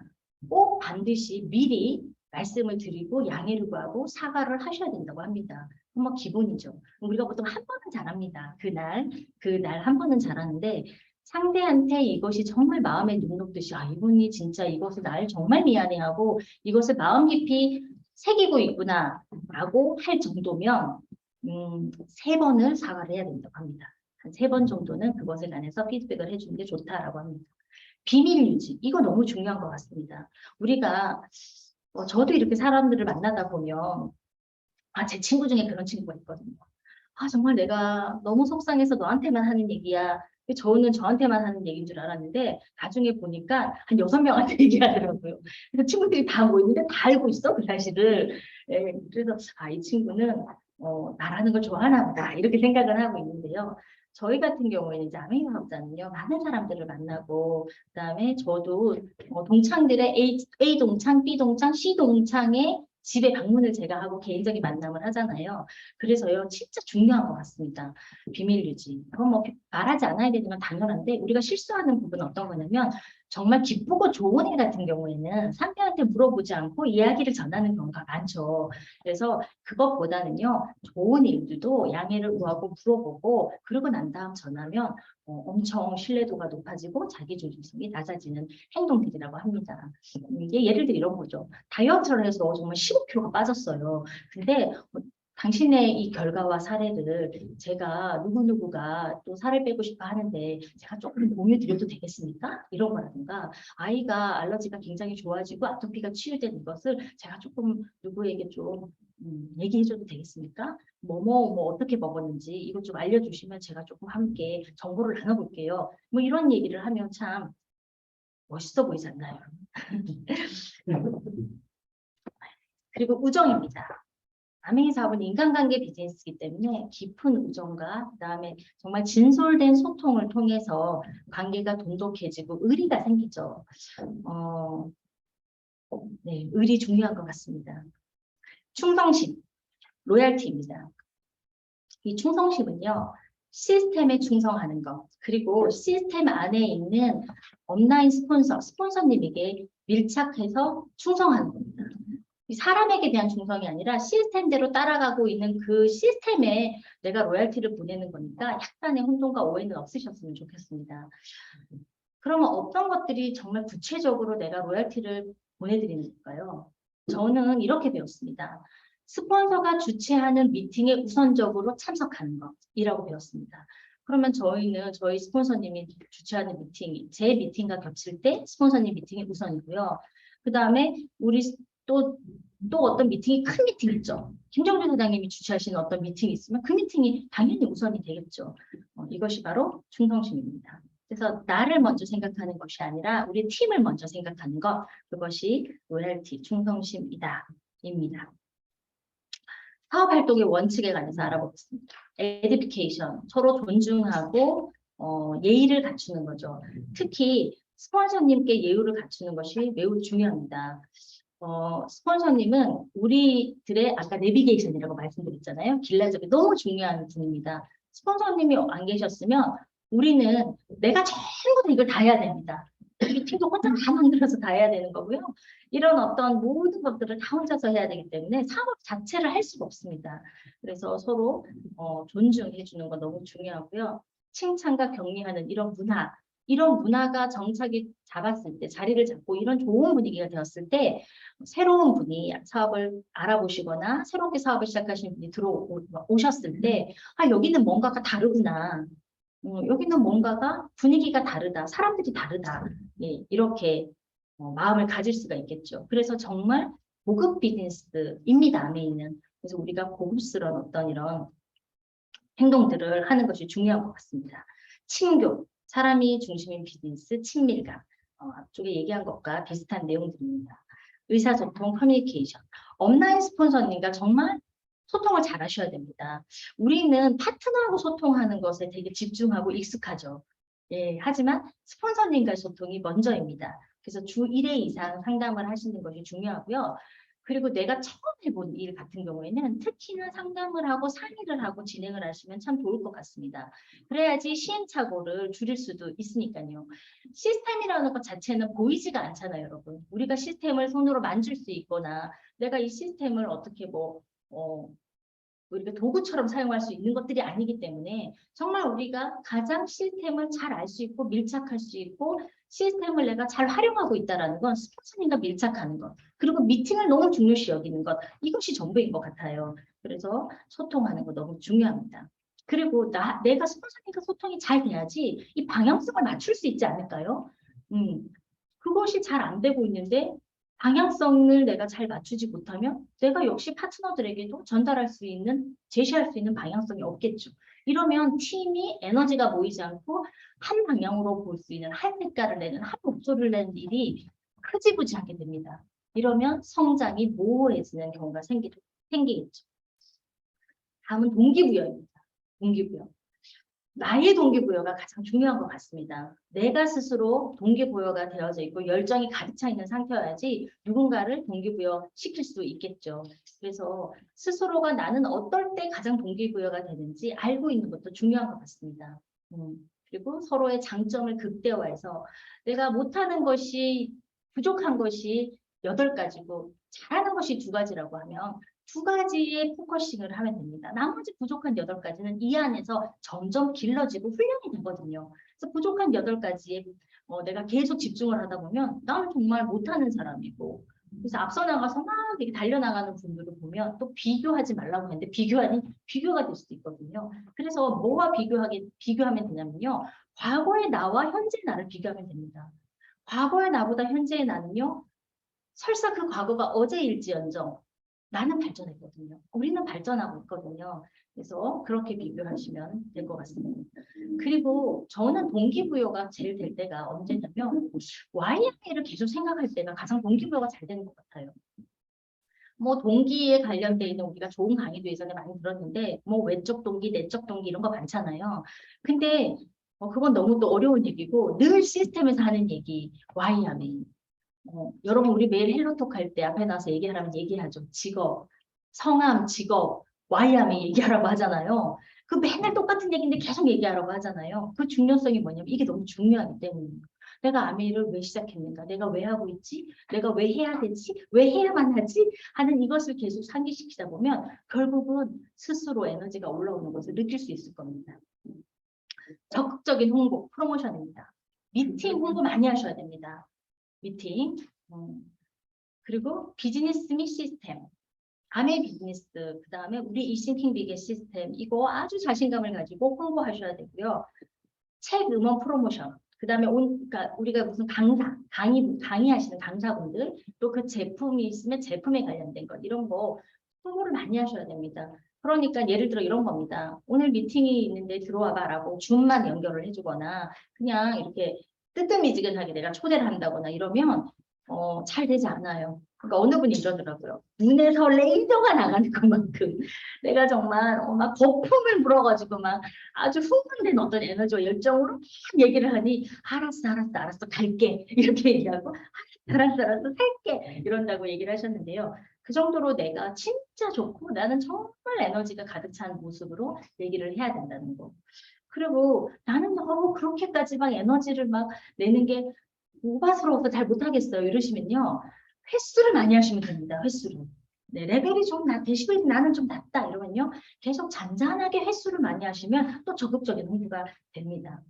꼭 반드시 미리 말씀을 드리고 양해를 구하고 사과를 하셔야 된다고 합니다. 뭐 기본이죠. 우리가 보통 한 번은 잘합니다. 그날 한 번은 잘하는데 상대한테 이것이 정말 마음에 눈 녹듯이 이분이 진짜 이것을 날 정말 미안해하고 이것을 마음 깊이 새기고 있구나라고 할 정도면 3번을 사과를 해야 된다고 합니다. 한 3번 정도는 그것에 관해서 피드백을 해주는 게 좋다라고 합니다. 비밀 유지, 이거 너무 중요한 것 같습니다. 우리가 저도 이렇게 사람들을 만나다 보면 제 친구 중에 그런 친구가 있거든요. 정말 내가 너무 속상해서 너한테만 하는 얘기야. 저는 저한테만 하는 얘기인 줄 알았는데 나중에 보니까 한 6명한테 얘기하더라고요. 그래서 친구들이 다 모이는데 다 알고 있어 그 사실을. 예, 그래서 이 친구는 나라는 걸 좋아하나 보다 이렇게 생각을 하고 있는데요. 저희 같은 경우에는 이제 아메이 사업자는요, 많은 사람들을 만나고, 그다음에 저도 동창들의 A 동창, B 동창, C 동창의 집에 방문을 제가 하고 개인적인 만남을 하잖아요. 그래서요, 진짜 중요한 것 같습니다. 비밀 유지. 그건 뭐 말하지 않아야 되는 건 당연한데, 우리가 실수하는 부분은 어떤 거냐면, 정말 기쁘고 좋은 일 같은 경우에는 상대한테 물어보지 않고 이야기를 전하는 경우가 많죠. 그래서 그것보다는요, 좋은 일들도 양해를 구하고 물어보고 그러고 난 다음 전하면 엄청 신뢰도가 높아지고 자기조직성이 낮아지는 행동들이라고 합니다. 이게 예를 들어 이런 거죠. 다이어트를 해서 정말 15kg가 빠졌어요. 근데 당신의 이 결과와 사례를 제가 누구누구가 또 살을 빼고 싶어 하는데 제가 조금 공유 드려도 되겠습니까? 이런 거라든가 아이가 알러지가 굉장히 좋아지고 아토피가 치유되는 것을 제가 조금 누구에게 좀 얘기해줘도 되겠습니까? 뭐 어떻게 먹었는지 이것 좀 알려주시면 제가 조금 함께 정보를 나눠볼게요. 뭐 이런 얘기를 하면 참 멋있어 보이지 않나요? 그리고 우정입니다. 아메이 사업은 인간관계 비즈니스이기 때문에 깊은 우정과 그다음에 정말 진솔된 소통을 통해서 관계가 돈독해지고 의리가 생기죠. 어, 네, 의리 중요한 것 같습니다. 충성심, 로얄티입니다. 이 충성심은요, 시스템에 충성하는 것, 그리고 시스템 안에 있는 온라인 스폰서님에게 밀착해서 충성하는 겁니다. 사람에게 대한 충성이 아니라 시스템대로 따라가고 있는 그 시스템에 내가 로열티를 보내는 거니까 약간의 혼동과 오해는 없으셨으면 좋겠습니다. 그러면 어떤 것들이 정말 구체적으로 내가 로열티를 보내드리는 걸까요? 저는 이렇게 배웠습니다. 스폰서가 주최하는 미팅에 우선적으로 참석하는 것이라고 배웠습니다. 그러면 저희는 저희 스폰서님이 주최하는 미팅이 제 미팅과 겹칠 때 스폰서님 미팅이 우선이고요. 그 다음에 우리 또 어떤 미팅이 큰 미팅 있죠. 김정준 사장님이 주최하시는 어떤 미팅이 있으면 그 미팅이 당연히 우선이 되겠죠. 이것이 바로 충성심입니다. 그래서 나를 먼저 생각하는 것이 아니라 우리 팀을 먼저 생각하는 것, 그것이 로열티, 충성심이다. 입니다. 사업 활동의 원칙에 관해서 알아보겠습니다. 에듀케이션, 서로 존중하고 예의를 갖추는 거죠. 특히 스폰서님께 예우를 갖추는 것이 매우 중요합니다. 스폰서님은 우리들의 아까 내비게이션이라고 말씀드렸잖아요. 길라잡이 너무 중요한 분입니다. 스폰서님이 안 계셨으면 우리는 내가 전부 다 이걸 다 해야 됩니다. 우리 팀도 혼자 다 만들어서 다 해야 되는 거고요. 이런 어떤 모든 것들을 다 혼자서 해야 되기 때문에 사업 자체를 할 수가 없습니다. 그래서 서로 존중해 주는 거 너무 중요하고요. 칭찬과 격려하는 이런 문화가 정착이 잡았을 때, 자리를 잡고 이런 좋은 분위기가 되었을 때 새로운 분이 사업을 알아보시거나 새롭게 사업을 시작하시는 분이 들어오셨을 때 아, 여기는 뭔가가 다르구나. 여기는 뭔가가 분위기가 다르다. 사람들이 다르다. 예, 이렇게 마음을 가질 수가 있겠죠. 그래서 정말 고급 비즈니스입니다. 안에 있는. 그래서 우리가 고급스러운 어떤 이런 행동들을 하는 것이 중요한 것 같습니다. 친교, 사람이 중심인 비즈니스, 친밀감. 앞쪽에 얘기한 것과 비슷한 내용들입니다. 의사소통, 커뮤니케이션. 온라인 스폰서님과 정말 소통을 잘 하셔야 됩니다. 우리는 파트너하고 소통하는 것에 되게 집중하고 익숙하죠. 예, 하지만 스폰서님과 소통이 먼저입니다. 그래서 주 1회 이상 상담을 하시는 것이 중요하고요. 그리고 내가 처음 해본 일 같은 경우에는 특히나 상담을 하고 상의를 하고 진행을 하시면 참 좋을 것 같습니다. 그래야지 시행착오를 줄일 수도 있으니까요. 시스템이라는 것 자체는 보이지가 않잖아요, 여러분. 우리가 시스템을 손으로 만질 수 있거나 내가 이 시스템을 어떻게 우리가 도구처럼 사용할 수 있는 것들이 아니기 때문에 정말 우리가 가장 시스템을 잘 알 수 있고 밀착할 수 있고 시스템을 내가 잘 활용하고 있다는 건 스폰서님과 밀착하는 것 그리고 미팅을 너무 중요시 여기는 것 이것이 전부인 것 같아요. 그래서 소통하는 거 너무 중요합니다. 그리고 내가 스폰서님과 소통이 잘 돼야지 이 방향성을 맞출 수 있지 않을까요? 그것이 잘 안 되고 있는데 방향성을 내가 잘 맞추지 못하면 내가 역시 파트너들에게도 전달할 수 있는, 제시할 수 있는 방향성이 없겠죠. 이러면 팀이 에너지가 모이지 않고 한 방향으로 볼 수 있는 한 색깔을 내는, 한 목소리를 내는 일이 흐지부지하게 됩니다. 이러면 성장이 모호해지는 경우가 생기겠죠. 다음은 동기부여입니다. 동기부여. 나의 동기부여가 가장 중요한 것 같습니다. 내가 스스로 동기부여가 되어져 있고 열정이 가득 차 있는 상태여야지 누군가를 동기부여 시킬 수 있겠죠. 그래서 스스로가 나는 어떨 때 가장 동기부여가 되는지 알고 있는 것도 중요한 것 같습니다. 그리고 서로의 장점을 극대화해서 내가 못하는 것이 부족한 것이 8가지고 잘하는 것이 2가지라고 하면 2가지에 포커싱을 하면 됩니다. 나머지 부족한 8가지는 이 안에서 점점 길러지고 훈련이 되거든요. 그래서 부족한 8가지에 내가 계속 집중을 하다 보면 나는 정말 못하는 사람이고 그래서 앞서 나가서 막 이렇게 달려나가는 분들을 보면 또 비교하지 말라고 했는데 비교가 될 수도 있거든요. 그래서 뭐와 비교하면 되냐면요. 과거의 나와 현재 나를 비교하면 됩니다. 과거의 나보다 현재의 나는요. 설사 그 과거가 어제일지언정 나는 발전했거든요. 우리는 발전하고 있거든요. 그래서 그렇게 비교하시면 될 것 같습니다. 그리고 저는 동기부여가 제일 될 때가 언제냐면 YMCA를 계속 생각할 때가 가장 동기부여가 잘 되는 것 같아요. 뭐 동기에 관련돼 있는 우리가 좋은 강의도 예전에 많이 들었는데 뭐 외적 동기, 내적 동기 이런 거 많잖아요. 근데 그건 너무 또 어려운 얘기고 늘 시스템에서 하는 얘기 YMCA. 여러분 우리 매일 헬로톡 할 때 앞에 나서 얘기하라면 얘기하죠. 직업, 성함, 직업, YMCA 얘기하라고 하잖아요. 그 맨날 똑같은 얘기인데 계속 얘기하라고 하잖아요. 그 중요성이 뭐냐면 이게 너무 중요하기 때문이에요. 내가 아메이를 왜 시작했는가? 내가 왜 하고 있지? 내가 왜 해야 되지? 왜 해야만 하지? 하는 이것을 계속 상기시키다 보면 결국은 스스로 에너지가 올라오는 것을 느낄 수 있을 겁니다. 적극적인 홍보, 프로모션입니다. 미팅 홍보 많이 하셔야 됩니다. 미팅. 그리고 비즈니스 및 시스템. 아메 비즈니스, 그 다음에 우리 이싱킹 빅의 시스템. 이거 아주 자신감을 가지고 홍보하셔야 되고요. 책 음원 프로모션. 그 다음에 그러니까 우리가 무슨 강의하시는 강사분들, 또 그 제품이 있으면 제품에 관련된 것, 이런 거 홍보를 많이 하셔야 됩니다. 그러니까 예를 들어 이런 겁니다. 오늘 미팅이 있는데 들어와봐라고 줌만 연결을 해주거나 그냥 이렇게 뜨뜻미지근하게 내가 초대를 한다거나 이러면 잘 되지 않아요. 그러니까 어느 분이 이러더라고요. 눈에서 레이저가 나가는 것만큼 내가 정말 막 거품을 불어가지고 막 아주 흥분된 어떤 에너지와 열정으로 막 얘기를 하니 알았어 갈게 이렇게 얘기하고 알았어 살게 이런다고 얘기를 하셨는데요. 그 정도로 내가 진짜 좋고 나는 정말 에너지가 가득 찬 모습으로 얘기를 해야 된다는 거. 그리고 나는 그렇게까지 막 에너지를 막 내는 게 오바스러워서 잘 못하겠어요. 이러시면요. 횟수를 많이 하시면 됩니다. 횟수를. 네, 레벨이 좀 데시벨이 나는 좀 낮다 이러면요. 계속 잔잔하게 횟수를 많이 하시면 또 적극적인 홍보가 됩니다.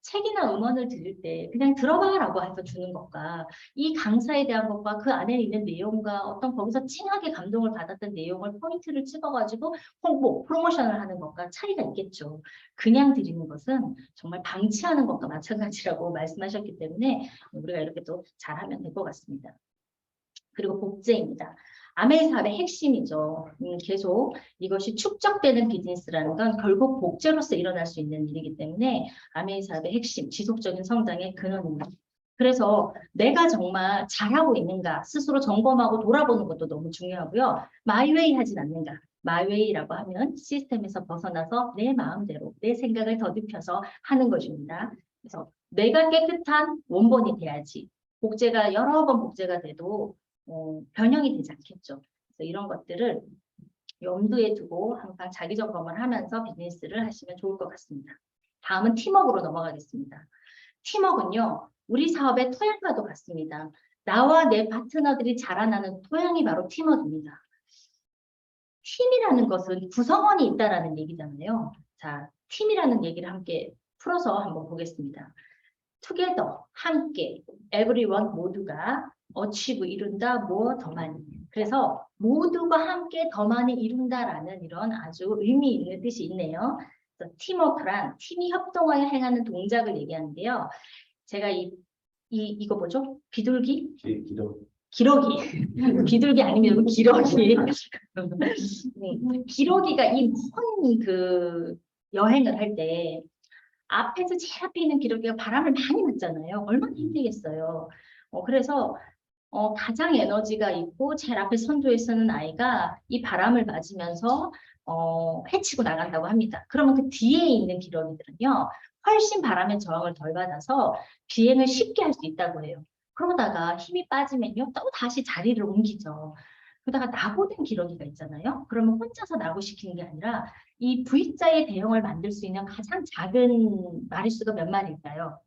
책이나 음원을 들을 때 그냥 들어봐라고 해서 주는 것과 이 강사에 대한 것과 그 안에 있는 내용과 어떤 거기서 찡하게 감동을 받았던 내용을 포인트를 찍어가지고 홍보, 프로모션을 하는 것과 차이가 있겠죠. 그냥 드리는 것은 정말 방치하는 것과 마찬가지라고 말씀하셨기 때문에 우리가 이렇게 또 잘하면 될 것 같습니다. 그리고 복제입니다. 아메이 사업의 핵심이죠. 계속 이것이 축적되는 비즈니스라는 건 결국 복제로서 일어날 수 있는 일이기 때문에 아메이 사업의 핵심, 지속적인 성장의 근원입니다. 그래서 내가 정말 잘하고 있는가 스스로 점검하고 돌아보는 것도 너무 중요하고요. 마이웨이 하진 않는가. 마이웨이라고 하면 시스템에서 벗어나서 내 마음대로 내 생각을 더듬혀서 하는 것입니다. 그래서 내가 깨끗한 원본이 돼야지. 복제가 여러 번 복제가 돼도 변형이 되지 않겠죠. 그래서 이런 것들을 염두에 두고 항상 자기 점검을 하면서 비즈니스를 하시면 좋을 것 같습니다. 다음은 팀워크로 넘어가겠습니다. 팀워크는요, 우리 사업의 토양과도 같습니다. 나와 내 파트너들이 자라나는 토양이 바로 팀워크입니다. 팀이라는 것은 구성원이 있다라는 얘기잖아요. 자, 팀이라는 얘기를 함께 풀어서 한번 보겠습니다. together, 함께, everyone, 모두가 achieve, 이룬다, more, 더 많이. 그래서 모두가 함께 더 많이 이룬다라는 이런 아주 의미 있는 뜻이 있네요. 팀워크란 팀이 협동하여 행하는 동작을 얘기하는데요. 제가 이거 뭐죠? 비둘기? 기러기. 비둘기 아니면 기러기. 기러기가 이 먼 그 여행을 할 때 앞에서 제일 앞에 있는 기러기가 바람을 많이 맞잖아요. 얼마나 힘들겠어요. 그래서 가장 에너지가 있고 제일 앞에 선두에 서는 아이가 이 바람을 맞으면서 해치고 나간다고 합니다. 그러면 그 뒤에 있는 기러기들은요, 훨씬 바람의 저항을 덜 받아서 비행을 쉽게 할 수 있다고 해요. 그러다가 힘이 빠지면요, 또 다시 자리를 옮기죠. 그러다가 나고된 기러기가 있잖아요. 그러면 혼자서 나고시키는 게 아니라 이 V자의 대형을 만들 수 있는 가장 작은 마리수가 몇 마리일까요?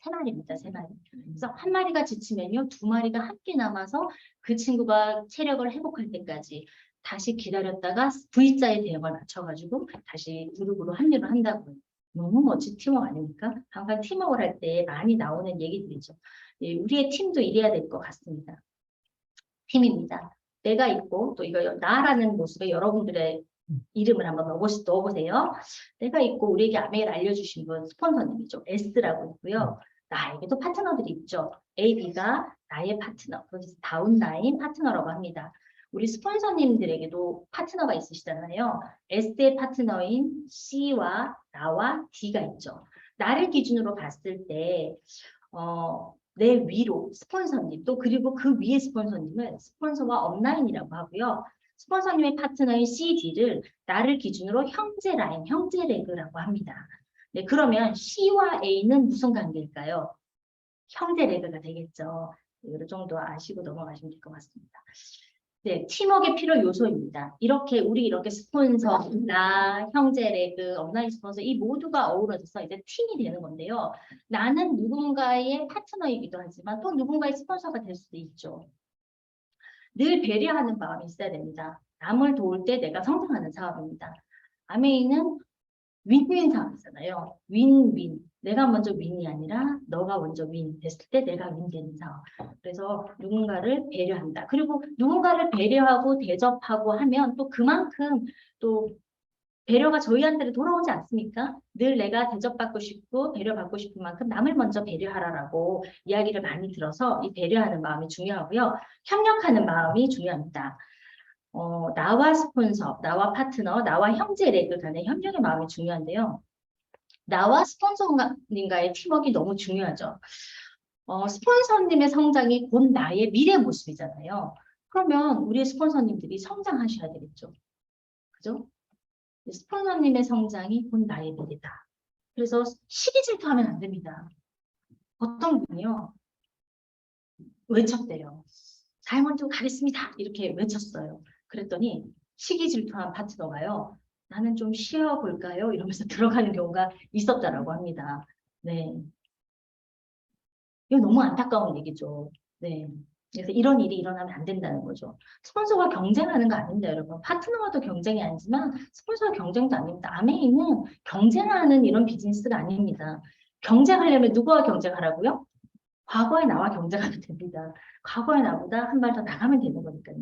세 마리입니다, 세 마리. 그래서 한 마리가 지치면요, 두 마리가 함께 남아서 그 친구가 체력을 회복할 때까지 다시 기다렸다가 V자의 대형을 맞춰가지고 다시 그룹으로 합류를 한다고요. 너무 멋진 팀워크 아닙니까? 항상 팀워크를 할 때 많이 나오는 얘기들이죠. 예, 우리의 팀도 이래야 될 것 같습니다. 팀입니다. 내가 있고 또 이거 나라는 모습에 여러분들의 이름을 한번 넣어보세요. 내가 있고 우리에게 아메이를 알려주신 분 스폰서님이죠. S라고 있고요. 나에게도 파트너들이 있죠. A, B가 나의 파트너, 다운라인 파트너라고 합니다. 우리 스폰서님들에게도 파트너가 있으시잖아요. S의 파트너인 C와 나와 D가 있죠. 나를 기준으로 봤을 때 내 위로 스폰서님 또 그리고 그 위에 스폰서님은 스폰서와 업라인이라고 하고요. 스폰서님의 파트너인 CD를 나를 기준으로 형제 라인, 형제 레그라고 합니다. 네, 그러면 C와 A는 무슨 관계일까요? 형제 레그가 되겠죠. 이 정도 아시고 넘어가시면 될 것 같습니다. 네, 팀워크의 필요 요소입니다. 우리 이렇게 스폰서, 나, 형제 레그, 업라인 스폰서 이 모두가 어우러져서 이제 팀이 되는 건데요. 나는 누군가의 파트너이기도 하지만 또 누군가의 스폰서가 될 수도 있죠. 늘 배려하는 마음이 있어야 됩니다. 남을 도울 때 내가 성장하는 사업입니다. 아메이는 윈윈 사업이잖아요. 윈윈. 내가 먼저 윈이 아니라 너가 먼저 윈 됐을 때 내가 윈 되는 사업. 그래서 누군가를 배려한다. 그리고 누군가를 배려하고 대접하고 하면 또 그만큼 또 배려가 저희한테도 돌아오지 않습니까? 늘 내가 대접받고 싶고 배려받고 싶은 만큼 남을 먼저 배려하라라고 이야기를 많이 들어서 이 배려하는 마음이 중요하고요. 협력하는 마음이 중요합니다. 나와 스폰서, 나와 파트너, 나와 형제 레그 간의 협력의 마음이 중요한데요. 나와 스폰서님과의 팀워크가 너무 중요하죠. 스폰서님의 성장이 곧 나의 미래 모습이잖아요. 그러면 우리 스폰서님들이 성장하셔야 되겠죠. 그죠? 스폰서님의 성장이 곧 나의 미래다. 그래서 시기 질투하면 안 됩니다. 어떤 분이요. 외쳤대요. 잘 먼저 가겠습니다. 이렇게 외쳤어요. 그랬더니 시기 질투한 파트너가요. 나는 좀 쉬어볼까요? 이러면서 들어가는 경우가 있었다라고 합니다. 네. 이거 너무 안타까운 얘기죠. 네. 그래서 이런 일이 일어나면 안 된다는 거죠. 스폰서가 경쟁하는 거 아닙니다, 여러분. 파트너와도 경쟁이 아니지만 스폰서와 경쟁도 아닙니다. 아메이는 경쟁하는 이런 비즈니스가 아닙니다. 경쟁하려면 누구와 경쟁하라고요? 과거의 나와 경쟁하면 됩니다. 과거의 나보다 한 발 더 나가면 되는 거니까요.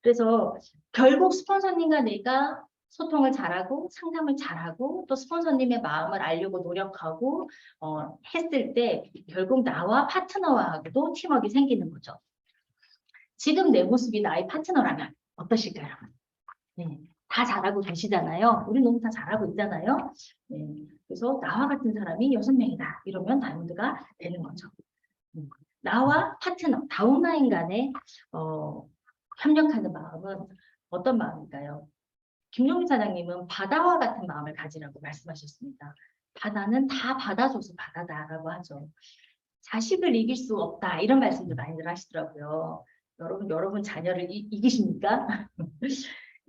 그래서 결국 스폰서님과 내가 소통을 잘하고 상담을 잘하고 또 스폰서님의 마음을 알려고 노력하고 했을 때 결국 나와 파트너와도 팀워크가 생기는 거죠. 지금 내 모습이 나의 파트너라면 어떠실까요? 네, 다 잘하고 계시잖아요. 우리 너무 다 잘하고 있잖아요. 네, 그래서 나와 같은 사람이 6명이다. 이러면 다이아몬드가 되는 거죠. 나와 파트너, 다운라인 간에 협력하는 마음은 어떤 마음일까요? 김용민 사장님은 바다와 같은 마음을 가지라고 말씀하셨습니다. 바다는 다 받아줘서 바다다라고 하죠. 자식을 이길 수 없다 이런 말씀도 많이들 하시더라고요. 여러분 자녀를 이기십니까?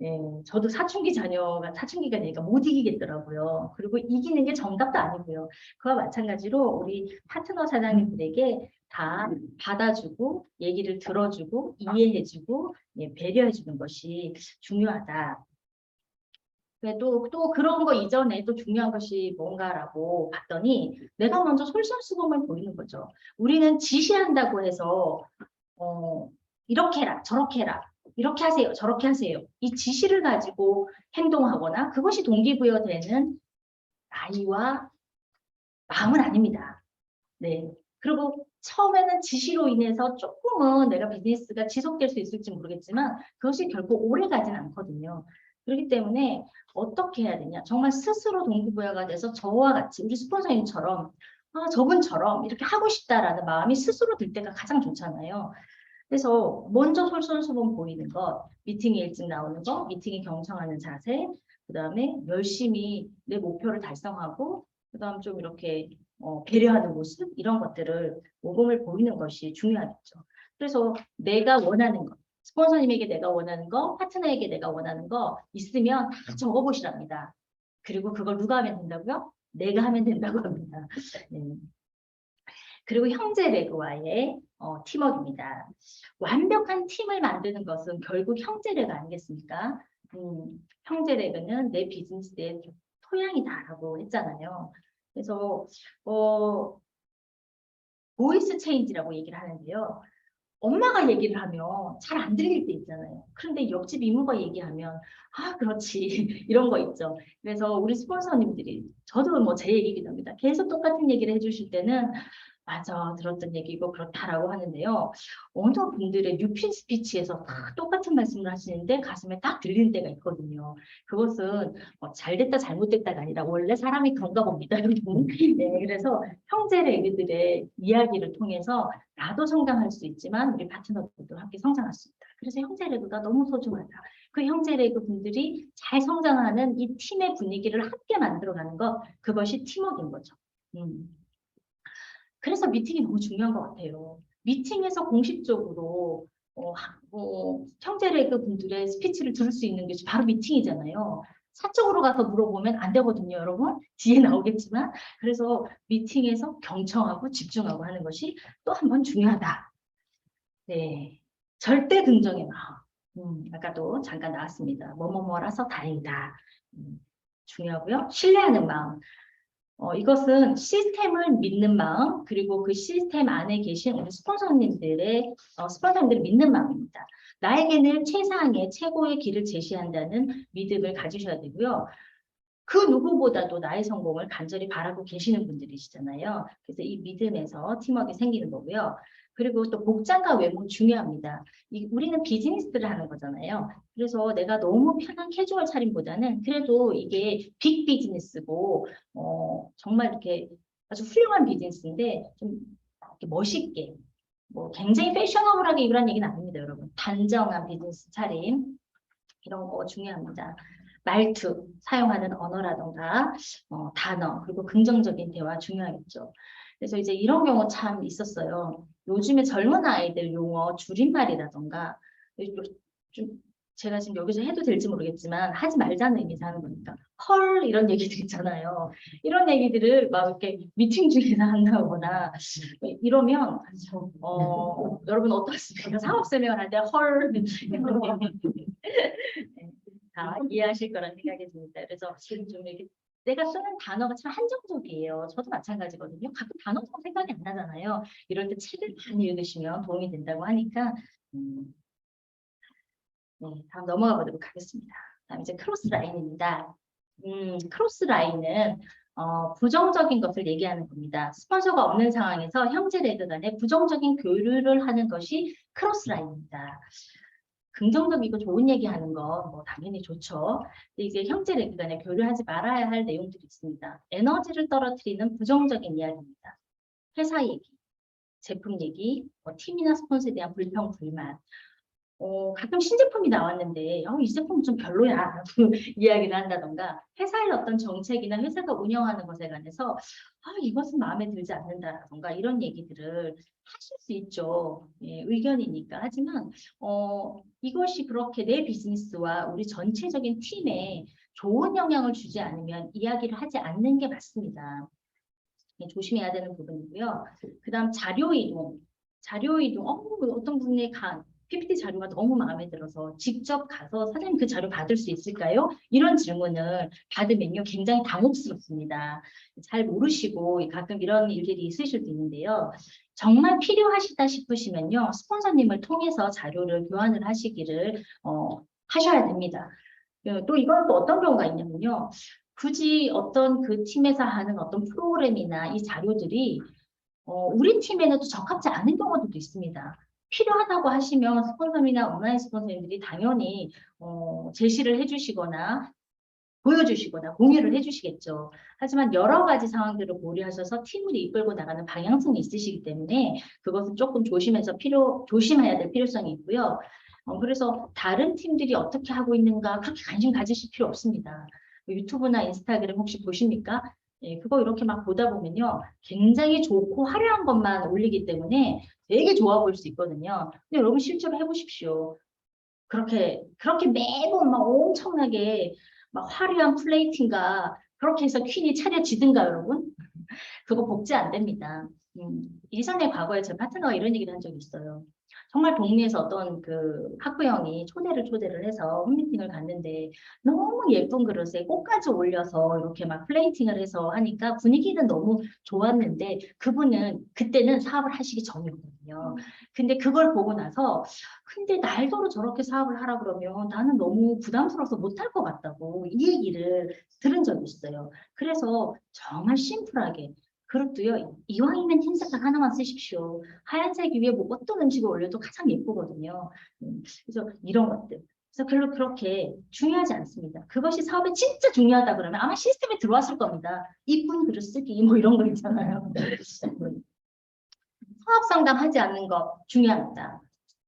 예, 저도 사춘기가 되니까 못 이기겠더라고요. 그리고 이기는 게 정답도 아니고요. 그와 마찬가지로 우리 파트너 사장님들에게 다 받아주고 얘기를 들어주고 이해해주고 예, 배려해주는 것이 중요하다. 또 그런 거 이전에 또 중요한 것이 뭔가라고 봤더니 내가 먼저 솔선수범을 보이는 거죠. 우리는 지시한다고 해서 이렇게 해라 저렇게 해라 이렇게 하세요 저렇게 하세요 이 지시를 가지고 행동하거나 그것이 동기부여되는 나이와 마음은 아닙니다. 네. 그리고 처음에는 지시로 인해서 조금은 내가 비즈니스가 지속될 수 있을지 모르겠지만 그것이 결국 오래 가진 않거든요. 그렇기 때문에 어떻게 해야 되냐. 정말 스스로 동기부여가 돼서 저와 같이 우리 스폰서님처럼 저분처럼 이렇게 하고 싶다라는 마음이 스스로 들 때가 가장 좋잖아요. 그래서 먼저 솔선수범 보이는 것, 미팅에 일찍 나오는 것, 미팅에 경청하는 자세, 그다음에 열심히 내 목표를 달성하고, 그다음 좀 이렇게 배려하는 모습, 이런 것들을 모범을 보이는 것이 중요하겠죠. 그래서 내가 원하는 것, 스폰서님에게 내가 원하는 거, 파트너에게 내가 원하는 거 있으면 다 적어보시랍니다. 그리고 그걸 누가 하면 된다고요? 내가 하면 된다고 합니다. 네. 그리고 형제 레그와의 팀워크입니다. 완벽한 팀을 만드는 것은 결국 형제 레그 아니겠습니까? 형제 레그는 내 비즈니스의 토양이다라고 했잖아요. 그래서 보이스 체인지라고 얘기를 하는데요. 엄마가 얘기를 하면 잘 안 들릴 때 있잖아요. 그런데 옆집 이모가 얘기하면 아 그렇지 이런 거 있죠. 그래서 우리 스폰서님들이 저도 뭐 제 얘기기도 합니다. 계속 똑같은 얘기를 해주실 때는 맞아 들었던 얘기고 그렇다라고 하는데요. 어느 분들의 뉴핀 스피치에서 다 똑같은 말씀을 하시는데 가슴에 딱 들리는 때가 있거든요. 그것은 잘됐다 잘못됐다가 아니라 원래 사람이 그런가 봅니다. 네, 그래서 형제레그들의 이야기를 통해서 나도 성장할 수 있지만 우리 파트너들도 함께 성장할 수 있다. 그래서 형제레그가 너무 소중하다. 그 형제레그 분들이 잘 성장하는 이 팀의 분위기를 함께 만들어가는 것, 그것이 팀워크인 거죠. 그래서 미팅이 너무 중요한 것 같아요. 미팅에서 공식적으로 형제레그 분들의 스피치를 들을 수 있는 것이 바로 미팅이잖아요. 사적으로 가서 물어보면 안 되거든요, 여러분. 뒤에 나오겠지만. 그래서 미팅에서 경청하고 집중하고 하는 것이 또 한 번 중요하다. 네. 절대 긍정의 마음. 아까도 잠깐 나왔습니다. 뭐뭐뭐라서 다행이다. 중요하고요. 신뢰하는 마음. 이것은 시스템을 믿는 마음, 그리고 그 시스템 안에 계신 우리 스폰서님들을 믿는 마음입니다. 나에게는 최상의, 최고의 길을 제시한다는 믿음을 가지셔야 되고요. 그 누구보다도 나의 성공을 간절히 바라고 계시는 분들이시잖아요. 그래서 이 믿음에서 팀워크가 생기는 거고요. 그리고 또 복장과 외모 중요합니다. 우리는 비즈니스를 하는 거잖아요. 그래서 내가 너무 편한 캐주얼 차림보다는 그래도 이게 빅 비즈니스고 정말 이렇게 아주 훌륭한 비즈니스인데 좀 이렇게 멋있게 뭐 굉장히 패셔너블하게 입으라는 얘기는 아닙니다, 여러분. 단정한 비즈니스 차림 이런 거 중요합니다. 말투, 사용하는 언어라던가 단어, 그리고 긍정적인 대화 중요하겠죠. 그래서 이제 이런 경우 참 있었어요. 요즘에 젊은 아이들 용어 줄임말이라던가 좀 제가 지금 여기서 해도 될지 모르겠지만 하지 말자는 의미에서 하는 거니까 헐 이런 얘기들 있잖아요. 이런 얘기들을 막 이렇게 미팅 중에서 한다거나 이러면 여러분 어떻습니까? 사업 설명을 할 때 헐 다 이해하실 거란 생각이 듭니다. 그래서 지금 좀 이렇게 내가 쓰는 단어가 참 한정적이에요. 저도 마찬가지거든요. 가끔 단어도 생각이 안 나잖아요. 이럴 때 책을 많이 읽으시면 도움이 된다고 하니까 네, 다음 넘어가 보도록 하겠습니다. 다음 이제 크로스 라인입니다. 크로스 라인은 부정적인 것을 얘기하는 겁니다. 스폰서가 없는 상황에서 형제 레드 간에 부정적인 교류를 하는 것이 크로스 라인입니다. 긍정적이고 좋은 얘기하는 거 뭐 당연히 좋죠. 근데 이제 형제 레드 간에 교류하지 말아야 할 내용들이 있습니다. 에너지를 떨어뜨리는 부정적인 이야기입니다. 회사 얘기, 제품 얘기, 팀이나 스폰서에 대한 불평, 불만, 가끔 신제품이 나왔는데 이 제품은 좀 별로야 라고 이야기를 한다던가 회사의 어떤 정책이나 회사가 운영하는 것에 관해서 이것은 마음에 들지 않는다라던가 이런 얘기들을 하실 수 있죠. 예, 의견이니까. 하지만 이것이 그렇게 내 비즈니스와 우리 전체적인 팀에 좋은 영향을 주지 않으면 이야기를 하지 않는 게 맞습니다. 예, 조심해야 되는 부분이고요. 그 다음 자료 이동. 자료 이동. 어떤 분이 PPT 자료가 너무 마음에 들어서 직접 가서 사장님 그 자료 받을 수 있을까요? 이런 질문을 받으면요. 굉장히 당혹스럽습니다. 잘 모르시고 가끔 이런 일들이 있으실 수 있는데요. 정말 필요하시다 싶으시면요. 스폰서님을 통해서 자료를 교환을 하시기를 하셔야 됩니다. 또 이건 또 어떤 경우가 있냐면요. 굳이 어떤 그 팀에서 하는 어떤 프로그램이나 이 자료들이 우리 팀에는 또 적합지 않은 경우도 있습니다. 필요하다고 하시면 스폰서이나 온라인 스폰서님들이 당연히 제시를 해주시거나 보여주시거나 공유를 해주시겠죠. 하지만 여러 가지 상황들을 고려하셔서 팀을 이끌고 나가는 방향성이 있으시기 때문에 그것은 조금 조심해야 될 필요성이 있고요. 그래서 다른 팀들이 어떻게 하고 있는가 그렇게 관심 가지실 필요 없습니다. 유튜브나 인스타그램 혹시 보십니까? 예, 그거 이렇게 막 보다 보면요. 굉장히 좋고 화려한 것만 올리기 때문에 되게 좋아 보일 수 있거든요. 근데 여러분 실제로 해보십시오. 그렇게 매번 막 엄청나게 막 화려한 플레이팅과 그렇게 해서 퀸이 차려지든가 여러분? 그거 복제 안 됩니다. 이전에 과거에 제 파트너가 이런 얘기를 한 적이 있어요. 정말 동네에서 어떤 그 학부형이 초대를 해서 홈미팅을 갔는데 너무 예쁜 그릇에 꽃까지 올려서 이렇게 막 플레이팅을 해서 하니까 분위기는 너무 좋았는데 그분은 그때는 사업을 하시기 전이거든요. 근데 그걸 보고 나서 근데 날도로 저렇게 사업을 하라 그러면 나는 너무 부담스러워서 못할 것 같다고 이 얘기를 들은 적이 있어요. 그래서 정말 심플하게 그릇도요, 이왕이면 흰색깔 하나만 쓰십시오. 하얀색 위에 뭐 어떤 음식을 올려도 가장 예쁘거든요. 그래서 이런 것들. 그래서 별로 그렇게 중요하지 않습니다. 그것이 사업에 진짜 중요하다 그러면 아마 시스템에 들어왔을 겁니다. 이쁜 그릇 쓰기 뭐 이런 거 있잖아요. 사업 상담하지 않는 거 중요합니다.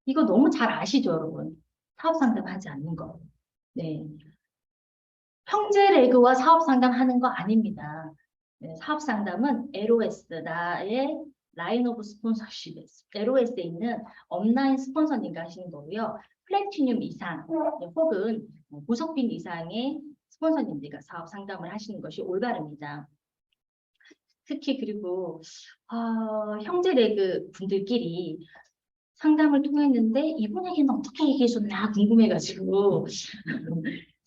이거 너무 잘 아시죠, 여러분? 사업 상담하지 않는 거. 네. 형제 레그와 사업 상담하는 거 아닙니다. 네, 사업 상담은 LOS, 나의 라인 오브 스폰서십, LOS에 있는 업라인 스폰서님과 하시는 거고요. 플래티늄 이상 혹은 보석빈 이상의 스폰서님들과 사업 상담을 하시는 것이 올바릅니다. 특히 그리고 형제 레그 분들끼리 상담을 통했는데 이분에게는 어떻게 얘기해 줬나 궁금해가지고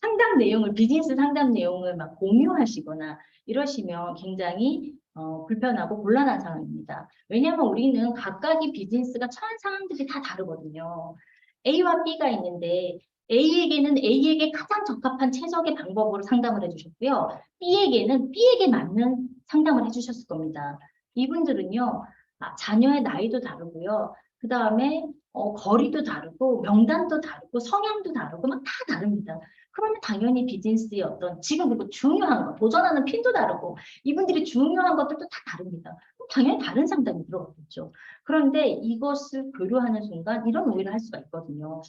상담 내용을 비즈니스 상담 내용을 막 공유하시거나 이러시면 굉장히 불편하고 곤란한 상황입니다. 왜냐하면 우리는 각각의 비즈니스가 처한 상황들이 다 다르거든요. A와 B가 있는데 A에게는 A에게 가장 적합한 최적의 방법으로 상담을 해주셨고요. B에게는 B에게 맞는 상담을 해주셨을 겁니다. 이분들은요, 자녀의 나이도 다르고요. 그 다음에 거리도 다르고 명단도 다르고 성향도 다르고 막 다 다릅니다. 그러면 당연히 비즈니스의 어떤 지금 그리고 중요한 거 도전하는 핀도 다르고 이분들이 중요한 것들도 다 다릅니다. 당연히 다른 상담이 들어가겠죠. 그런데 이것을 교류하는 순간 이런 오해를 할 수가 있거든요.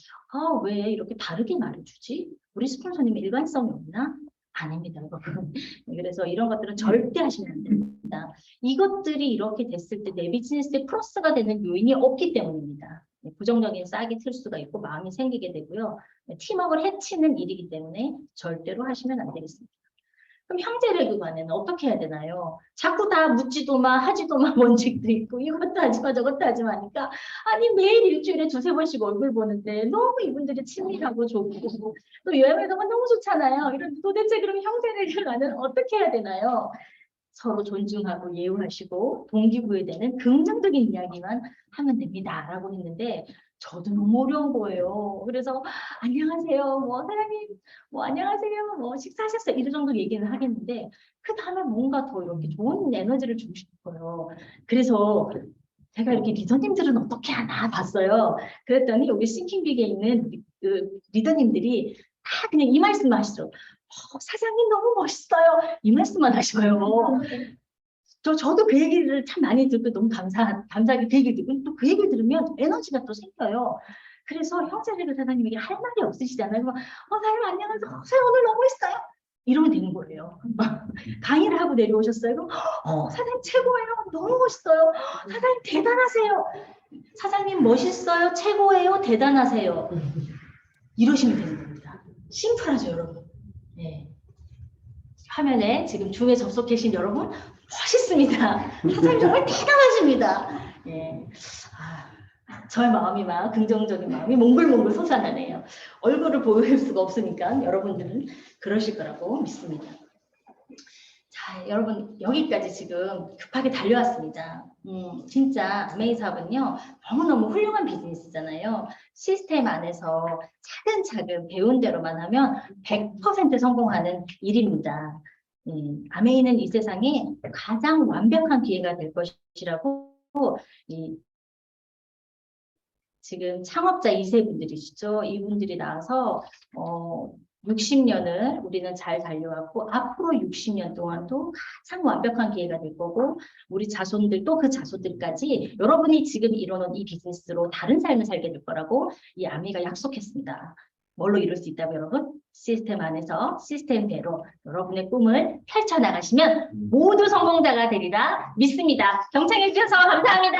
왜 이렇게 다르게 말해주지? 우리 스폰서님이 일관성이 없나? 아닙니다, 여러분. 그래서 이런 것들은 절대 하시면 안 됩니다. 이것들이 이렇게 됐을 때 내 비즈니스에 플러스가 되는 요인이 없기 때문입니다. 부정적인 싹이 틀 수가 있고 마음이 생기게 되고요. 팀워크를 해치는 일이기 때문에 절대로 하시면 안 되겠습니다. 그럼 형제레그 관에는 어떻게 해야 되나요? 자꾸 다 묻지도 마, 하지도 마 원칙도 있고 이것도 하지 마, 저것도 하지 마니까 아니 매일 일주일에 두세 번씩 얼굴 보는데 너무 이분들이 친밀하고 좋고 또 여행을 가면 너무 좋잖아요. 이런 도대체 그럼 형제레그 관은 어떻게 해야 되나요? 서로 존중하고 예우하시고 동기부여되는 긍정적인 이야기만 하면 됩니다라고 했는데 저도 너무 어려운 거예요. 그래서 안녕하세요, 뭐 사장님, 뭐 안녕하세요, 뭐 식사하셨어요 이런 정도 얘기는 하겠는데 그 다음에 뭔가 더 이렇게 좋은 에너지를 주고 싶어요. 그래서 제가 이렇게 리더님들은 어떻게 하나 봤어요. 그랬더니 여기 싱킹빅에 있는 그 리더님들이 다 그냥 이 말씀만 하시더라고요. 사장님 너무 멋있어요. 이 말씀만 하셔요. 저도 그 얘기를 참 많이 듣고 너무 감사하게 그 얘기를 듣고 또 그 얘기를 들으면 에너지가 또 생겨요. 그래서 형제레그 사장님에게 할 말이 없으시잖아요. 사장님 안녕하세요. 사장님 오늘 너무 멋있어요. 이러면 되는 거예요. 강의를 하고 내려오셨어요. 그럼 사장님 최고예요. 너무 멋있어요. 사장님 대단하세요. 사장님 멋있어요. 최고예요. 대단하세요. 이러시면 되는 겁니다. 심플하죠, 여러분. 네. 화면에 지금 줌에 접속해 계신 여러분 멋있습니다. 사장님 정말 대단하십니다. 예. 저의 마음이 막 긍정적인 마음이 몽글몽글 솟아나네요. 얼굴을 보여줄 수가 없으니까 여러분들은 그러실 거라고 믿습니다. 자, 여러분 여기까지 지금 급하게 달려왔습니다. 진짜 아메이 사업은요 너무너무 훌륭한 비즈니스잖아요. 시스템 안에서 차근차근 배운 대로만 하면 100% 성공하는 일입니다. 아메이는 이 세상에 가장 완벽한 기회가 될 것이라고 지금 창업자 2세 분들이시죠. 이분들이 나와서 60년을 우리는 잘 달려왔고 앞으로 60년 동안도 가장 완벽한 기회가 될 거고 우리 자손들 또 그 자손들까지 여러분이 지금 이뤄놓은 이 비즈니스로 다른 삶을 살게 될 거라고 이 아미가 약속했습니다. 뭘로 이룰 수 있다고 여러분? 시스템 안에서 시스템대로 여러분의 꿈을 펼쳐나가시면 모두 성공자가 되리라 믿습니다. 경청해 주셔서 감사합니다.